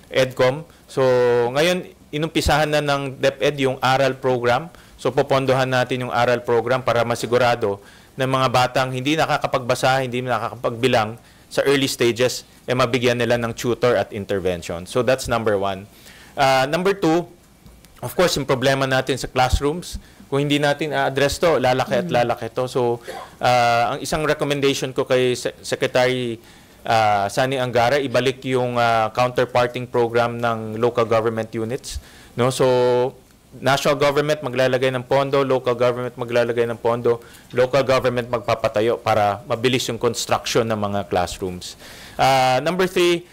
EDCOM. So ngayon, inumpisahan na ng DepEd yung aral program. So popondohan natin yung aral program para masigurado na mga batang hindi nakakapagbasa, hindi nakakapagbilang sa early stages, mabigyan nila ng tutor at intervention. So that's number 1. Number 2, of course, yung problema natin sa classrooms, kung hindi natin a-address to, lalaki at lalaki to. So, ang isang recommendation ko kay Secretary Sani Angara, ibalik yung counterparting program ng local government units. No? So, national government maglalagay ng pondo, local government maglalagay ng pondo, local government magpapatayo para mabilis yung construction ng mga classrooms. Number 3,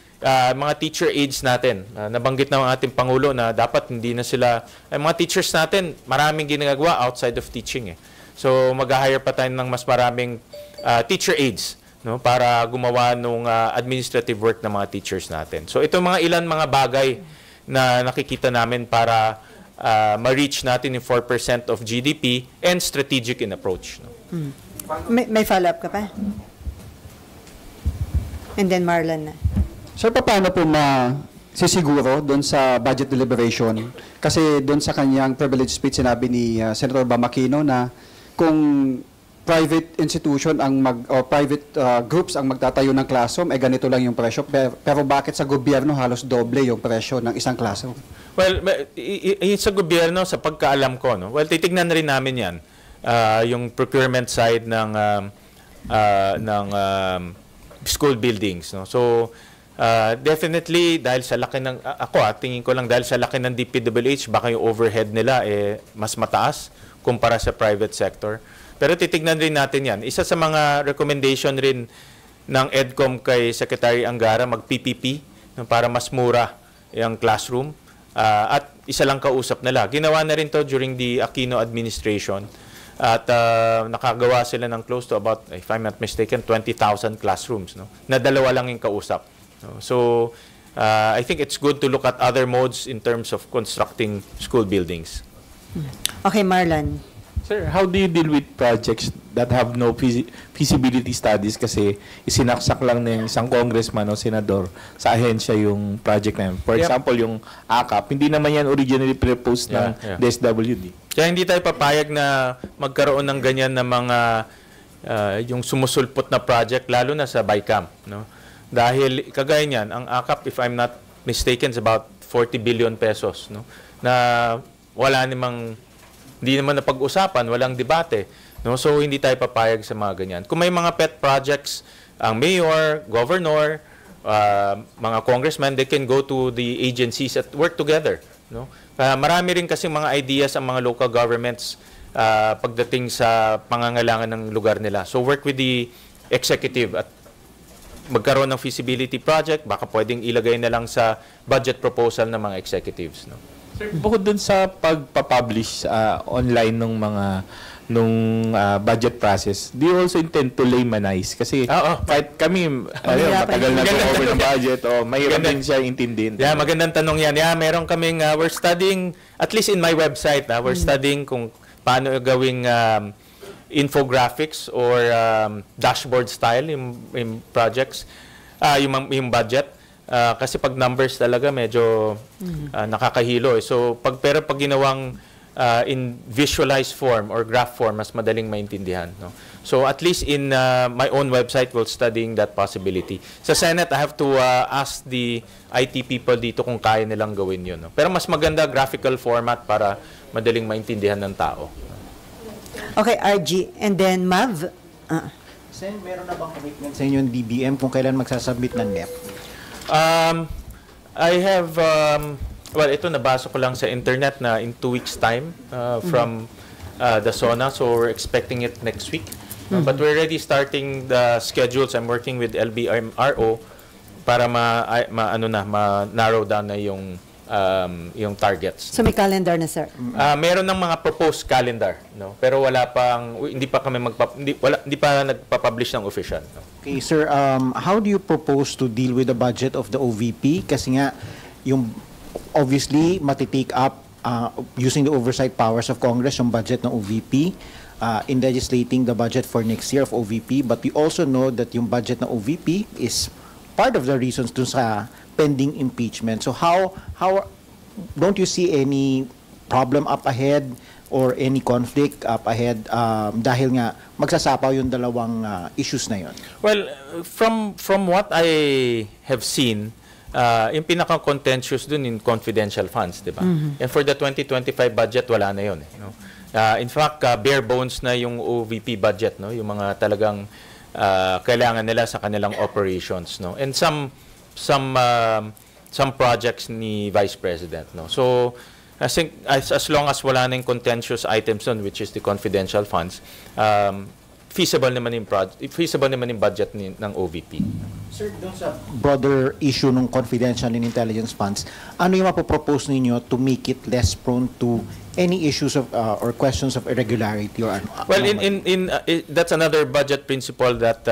mga teacher aides natin. Nabanggit na ng ating Pangulo na dapat hindi na sila, mga teachers natin, maraming ginagawa outside of teaching. So mag-hire pa tayo ng mas maraming teacher aides, no, para gumawa ng administrative work ng mga teachers natin. So ito mga mga bagay na nakikita namin para ma-reach natin yung 4% of GDP and strategic in approach. No? May follow-up ka pa? And then Marlon na. Sir, paano po sisiguro doon sa budget deliberation? Kasi doon sa kanyang privilege speech, sinabi ni Senator Bam Aquino na kung private institution o private groups ang magtatayo ng classroom, ganito lang yung presyo. Pero bakit sa gobyerno halos doble yung presyo ng isang classroom? Well, sa gobyerno, sa pagkaalam ko, no? Well, titignan na rin namin yan. Yung procurement side ng school buildings, no? So, definitely, dahil sa laki ng, tingin ko lang, dahil sa laki ng DPWH, baka yung overhead nila mas mataas kumpara sa private sector. Pero titignan rin natin yan. Isa sa mga recommendation rin ng EDCOM kay Secretary Angara, mag-PPP, no, para mas mura yung classroom. At isa lang kausap nila. Ginawa na rin to during the Aquino administration. At nakagawa sila ng close to about, if I'm not mistaken, 20,000 classrooms. No? Na dalawa lang yung kausap. No? So, I think it's good to look at other modes in terms of constructing school buildings. Okay, Marlon. Sir, how do you deal with projects that have no feasibility studies kasi isinaksak lang ng isang congressman o senador sa ahensya yung project na yun? For example, yung AKAP, hindi naman yan originally proposed ng DSWD. Kaya hindi tayo papayag na magkaroon ng ganyan na mga yung sumusulpot na project, lalo na sa BICAM. No? Dahil kagaya niyan, ang AKAP, if I'm not mistaken, is about 40 billion pesos. No? Na wala namang, hindi naman napag-usapan, walang debate. No? So, hindi tayo papayag sa mga ganyan. Kung may mga pet projects, ang mayor, governor, mga congressmen, they can go to the agencies at work together. No? Marami rin kasi mga ideas ang mga local governments pagdating sa pangangailangan ng lugar nila. So, work with the executive at magkaroon ng feasibility project, baka pwedeng ilagay na lang sa budget proposal ng mga executives. No? Sir, bukod dun sa pagpapublish online ng mga budget process, do you also intend to laymanize? Kasi kahit kami, matagal na over ng budget, mahirap din siya intindihin. Yeah, magandang tanong yan. Yeah, meron kaming, we're studying, at least in my website, we're studying kung paano gawing infographics or dashboard style yung projects, yung budget. Kasi pag numbers talaga medyo nakakahilo. So pag ginawang in visualized form or graph form, mas madaling maintindihan. No? So at least in my own website, we're studying that possibility. Sa Senate, I have to ask the IT people dito kung kaya nilang gawin yun. No? Pero mas maganda graphical format para madaling maintindihan ng tao. Okay, RG. And then Mav. Sen, meron na bang commitment sa inyo yung DBM kung kailan magsasubmit ng NEP? I have, well, ito nabasa ko lang sa internet na in 2 weeks time from the SONA, so we're expecting it next week. But we're already starting the schedules. I'm working with LBMRO para ma-narrow down na yung targets. So may calendar na, sir? Meron ng mga proposed calendar, no? Pero wala pang, hindi pa nagpa-publish ng official. No? Okay, sir, how do you propose to deal with the budget of the OVP? Kasi nga, yung obviously, matitake up using the oversight powers of Congress yung budget ng OVP in legislating the budget for next year of OVP. But we also know that yung budget ng OVP is part of the reasons dun sa pending impeachment. So how don't you see any problem up ahead or any conflict up ahead dahil nga magsasapaw yung dalawang issues na yon? Well, from what I have seen, yung pinaka-contentious dun in confidential funds, di ba? And for the 2025 budget, wala na yun. No? In fact, bare bones na yung OVP budget, no? Yung mga talagang kailangan nila sa kanilang operations, no? And some projects ni Vice President, no? So I think as long as wala na yung contentious items on, which is the confidential funds, feasible naman yung budget ng OVP. Sir, doon sa broader issue ng confidential and intelligence funds, ano yung mapopropose ninyo to make it less prone to any issues of or questions of irregularity or ano? Well, that's another budget principle that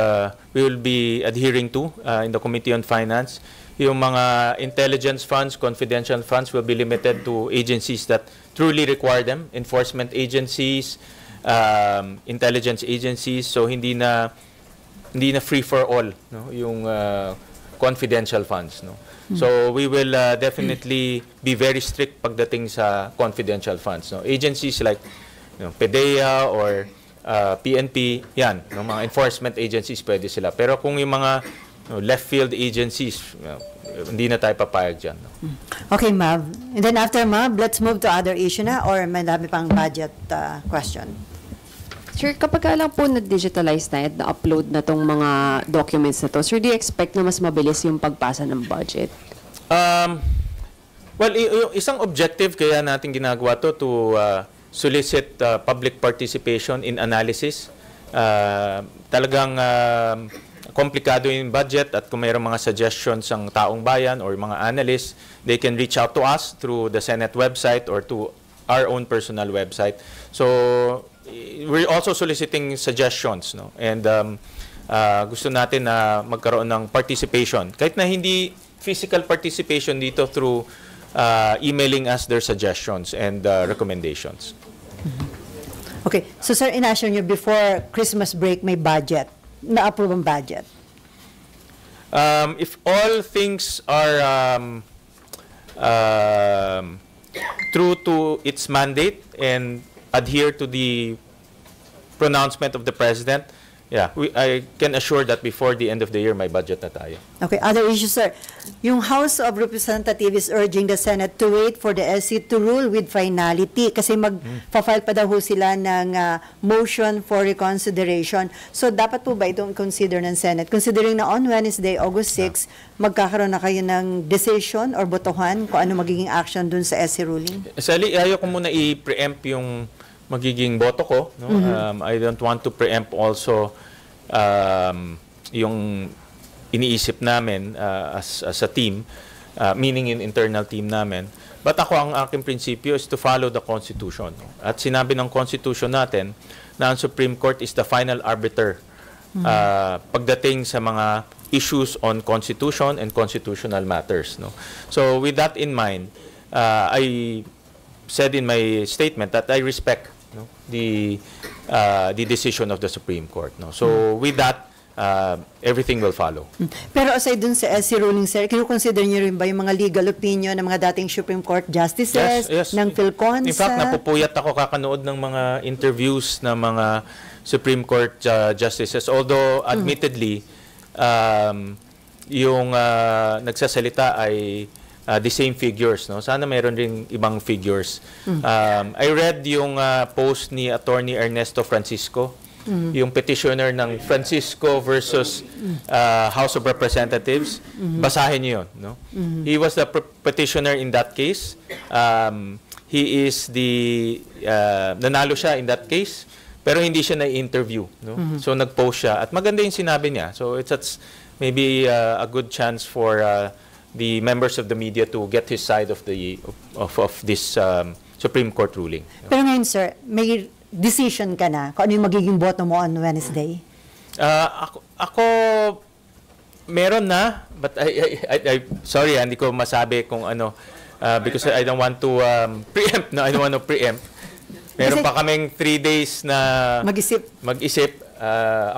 we will be adhering to in the Committee on Finance. Yung mga intelligence funds, confidential funds will be limited to agencies that truly require them, enforcement agencies, intelligence agencies, so hindi na free for all, no? Yung confidential funds, no? So we will definitely be very strict pagdating sa confidential funds, no? Agencies like PDEA or PNP, yan, no, mga enforcement agencies pwede sila. Pero kung yung mga left field agencies, hindi na tayo papayag dyan. No? Okay, Mav. And then after Mav, let's move to other issue na or may dami pang budget question. Sir, kapag lang po na-digitalize na at na-upload na tong mga documents na to, sir, do you expect na mas mabilis yung pagpasa ng budget? Well, yung isang objective kaya natin ginagawa to solicit public participation in analysis. Talagang komplikado yung budget at kung mayroong mga suggestions ang taong bayan or mga analysts, they can reach out to us through the Senate website or to our own personal website. So, we're also soliciting suggestions, no? And gusto natin na magkaroon ng participation. Kahit na hindi physical participation dito through emailing us their suggestions and recommendations. Okay. So, sir, in-assure nyo before Christmas break may budget. Na-approve ang budget? If all things are true to its mandate and adhere to the pronouncement of the President, yeah, I can assure that before the end of the year, may budget na tayo. Okay, other issues, sir. Yung House of Representatives is urging the Senate to wait for the SC to rule with finality kasi mag-file pa daw ho sila ng motion for reconsideration. So, dapat po ba itong consider ng Senate? Considering na on Wednesday, August 6, magkakaroon na kayo ng decision or botohan kung ano magiging action dun sa SC ruling? Sally, ayaw ko muna i-preempt yung magiging boto ko. No? I don't want to preempt also yung iniisip namin as a team, meaning in internal team namin. But ako, ang aking prinsipyo is to follow the Constitution. At sinabi ng Constitution natin na ang Supreme Court is the final arbiter pagdating sa mga issues on Constitution and constitutional matters. No? So with that in mind, I said in my statement that I respect the decision of the Supreme Court. No? So with that, everything will follow. Pero aside dun sa SC ruling, sir, kinukonsider niyo rin ba yung mga legal opinion ng mga dating Supreme Court justices, ng PhilConsa? In fact, napupuyat ako kakanood ng mga interviews ng mga Supreme Court justices. Although, admittedly, yung nagsasalita ay the same figures, no? Sana mayroon ring ibang figures. I read yung post ni Attorney Ernesto Francisco, yung petitioner ng Francisco versus House of Representatives. Basahin niyo yun, no? He was the petitioner in that case. He is the nanalo siya in that case, pero hindi siya na-interview, no? So nag-post siya at maganda yung sinabi niya. So it's maybe a good chance for the members of the media to get his side of this Supreme Court ruling. Pero ngayon, sir, may decision ka na kung ano yung magiging boto mo on Wednesday? Ako meron na, but I sorry, hindi ko masabi kung ano because I don't want to preempt. No, I don't want to preempt. Meron pa kaming 3 days na mag-isip.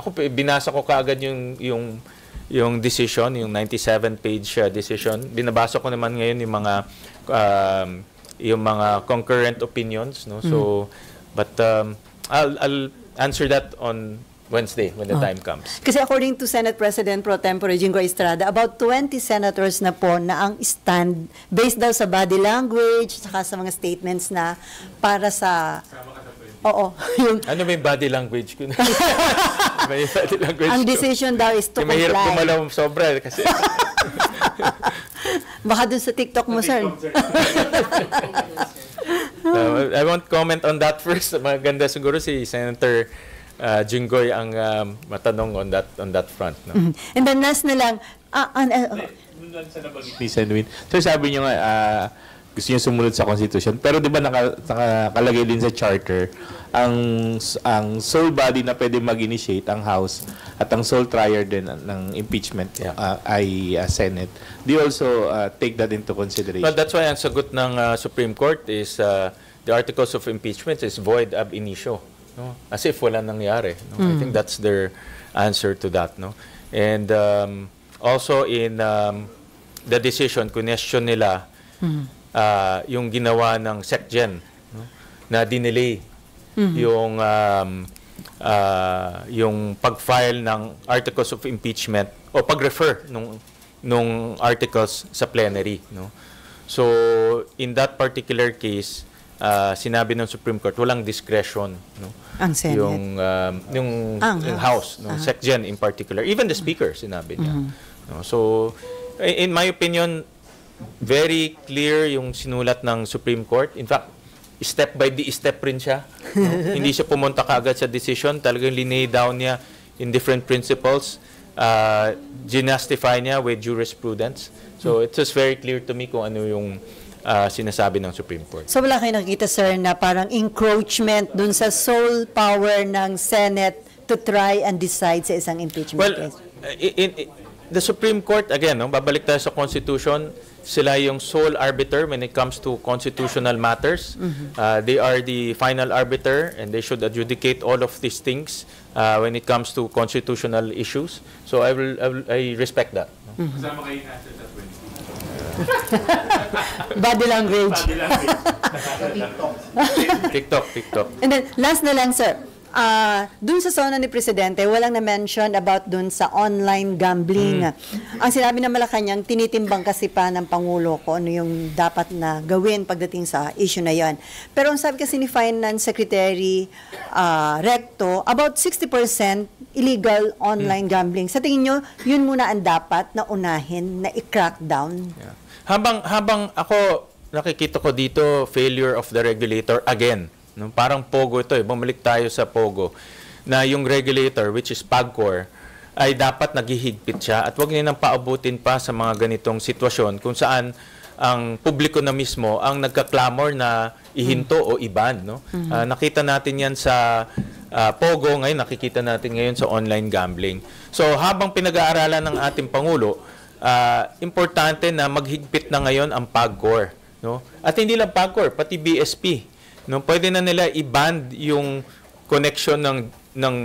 Ako binasa ko kaagad yung decision, yung 97-page decision. Binabasa ko naman ngayon yung mga concurrent opinions, no? So but I'll answer that on Wednesday when the time comes. Kasi according to Senate President Pro Tempore Jinggoy Estrada, about 20 senators na po na ang stand based daw sa body language saka sa mga statements na para sa oo. Ano may body language ko? May body language ang decision daw is to comply. Mahirap gumalaw sobra kasi baka dun sa TikTok mo, sir. I won't comment on that first. Maganda siguro si Senator Jinggoy ang matanong on that front. No? And then last na lang, ni Senwin. So sabi niyo nga, gusto niyo sumunod sa Constitution. Pero di ba nakalagay din sa Charter, ang sole body na pwede mag-initiate ang House at ang sole trier din ng impeachment ay Senate. Do you also take that into consideration? But that's why ang sagot ng Supreme Court is the articles of impeachment is void ab initio. No? As if wala nangyari. No? I think that's their answer to that. No? And also in the decision, question nila yung ginawa ng SecGen, no? Na dinelay yung pag-file ng articles of impeachment o pag-refer nung articles sa plenary, no? So in that particular case, sinabi ng Supreme Court walang discretion, no? Ang Senate. yung House, no? SecGen in particular, even the Speaker sinabi niya. No? So in my opinion, very clear yung sinulat ng Supreme Court. In fact, step by step rin siya. No? Hindi siya pumunta kaagad sa decision. Talagang linay down niya in different principles. Ginastify niya with jurisprudence. So it's just very clear to me kung ano yung sinasabi ng Supreme Court. So wala kayo nakikita, sir, na parang encroachment dun sa sole power ng Senate to try and decide sa isang impeachment case? The Supreme Court, again, no, babalik tayo sa Constitution, sila yung sole arbiter when it comes to constitutional matters. They are the final arbiter and they should adjudicate all of these things when it comes to constitutional issues. So I respect that. Kasama kayo na sa 20. Body language. TikTok. And then, last na lang, sir. Dun sa zona ni Presidente, walang na-mention about dun sa online gambling. Ang sinabi ng Malacanang, tinitimbang kasi pa ng Pangulo kung ano yung dapat na gawin pagdating sa issue na yon. Pero ang sabi kasi ni Finance Secretary Recto, about 60% illegal online gambling. Sa tingin nyo, yun muna ang dapat na unahin, na i-crack down? Yeah. Habang ako nakikita ko dito, failure of the regulator again. No, parang POGO ito eh. Bumalik tayo sa POGO. Na yung regulator, which is PAGCOR, ay dapat naghihigpit siya at huwag nilang paabutin pa sa mga ganitong sitwasyon kung saan ang publiko na mismo ang nagka-clamor na ihinto o iban. No? Nakita natin yan sa POGO, ngayon nakikita natin ngayon sa online gambling. So habang pinag-aaralan ng ating Pangulo, importante na maghigpit na ngayon ang PAGCOR. No? At hindi lang PAGCOR, pati BSP. No, pwede na nila i-ban yung connection ng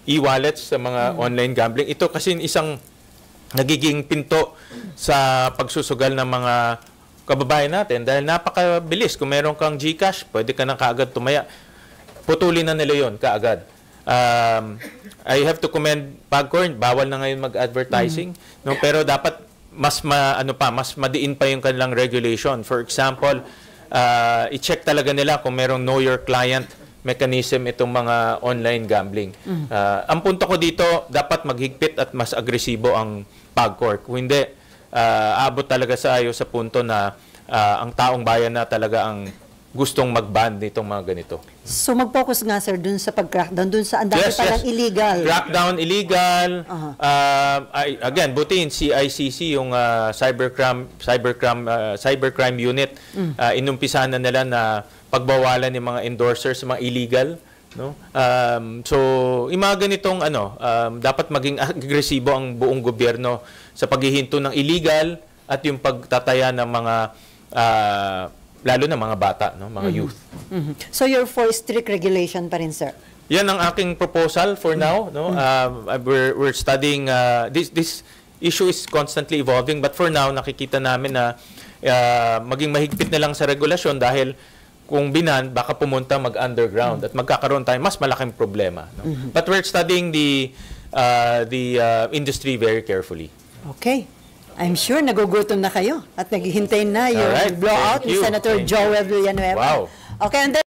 e-wallets sa mga online gambling. Ito kasi isang nagiging pinto sa pagsusugal ng mga kababayan natin dahil napakabilis. Kung meron kang GCash, pwede ka na kaagad tumaya. Putulin na nila yon kaagad. I have to commend PAGCOR, bawal na ngayon mag-advertising, no, pero dapat mas madiin pa yung kanilang regulation. For example, i-check talaga nila kung merong know your client mechanism itong mga online gambling. Ang punto ko dito, dapat maghigpit at mas agresibo ang PAGCOR. Kung hindi, aabot talaga sa punto na ang taong bayan na talaga ang gustong mag-ban nitong mga ganito. So mag-focus nga, sir, dun sa pag-crackdown, dun sa ang dami palang illegal. Crackdown illegal. Again, butiin CICC, yung cybercrime unit. Inumpisahan na nila na pagbawalan ng mga endorsers, mga illegal. No? So, yung mga ganitong dapat maging agresibo ang buong gobyerno sa paghihinto ng illegal at yung pagtataya ng mga lalo na mga bata, no, mga youth. So you're for strict regulation pa rin, sir? Yan ang aking proposal for now, no. We're studying this issue is constantly evolving, but for now nakikita namin na maging mahigpit na lang sa regulasyon dahil kung binan baka pumunta mag-underground at magkakaroon tayo mas malaking problema, no? But we're studying the industry very carefully. Okay. I'm sure nagugutom na kayo at naghihintay na yung blowout ni Senator Joel Villanueva. Wow. Okay, and then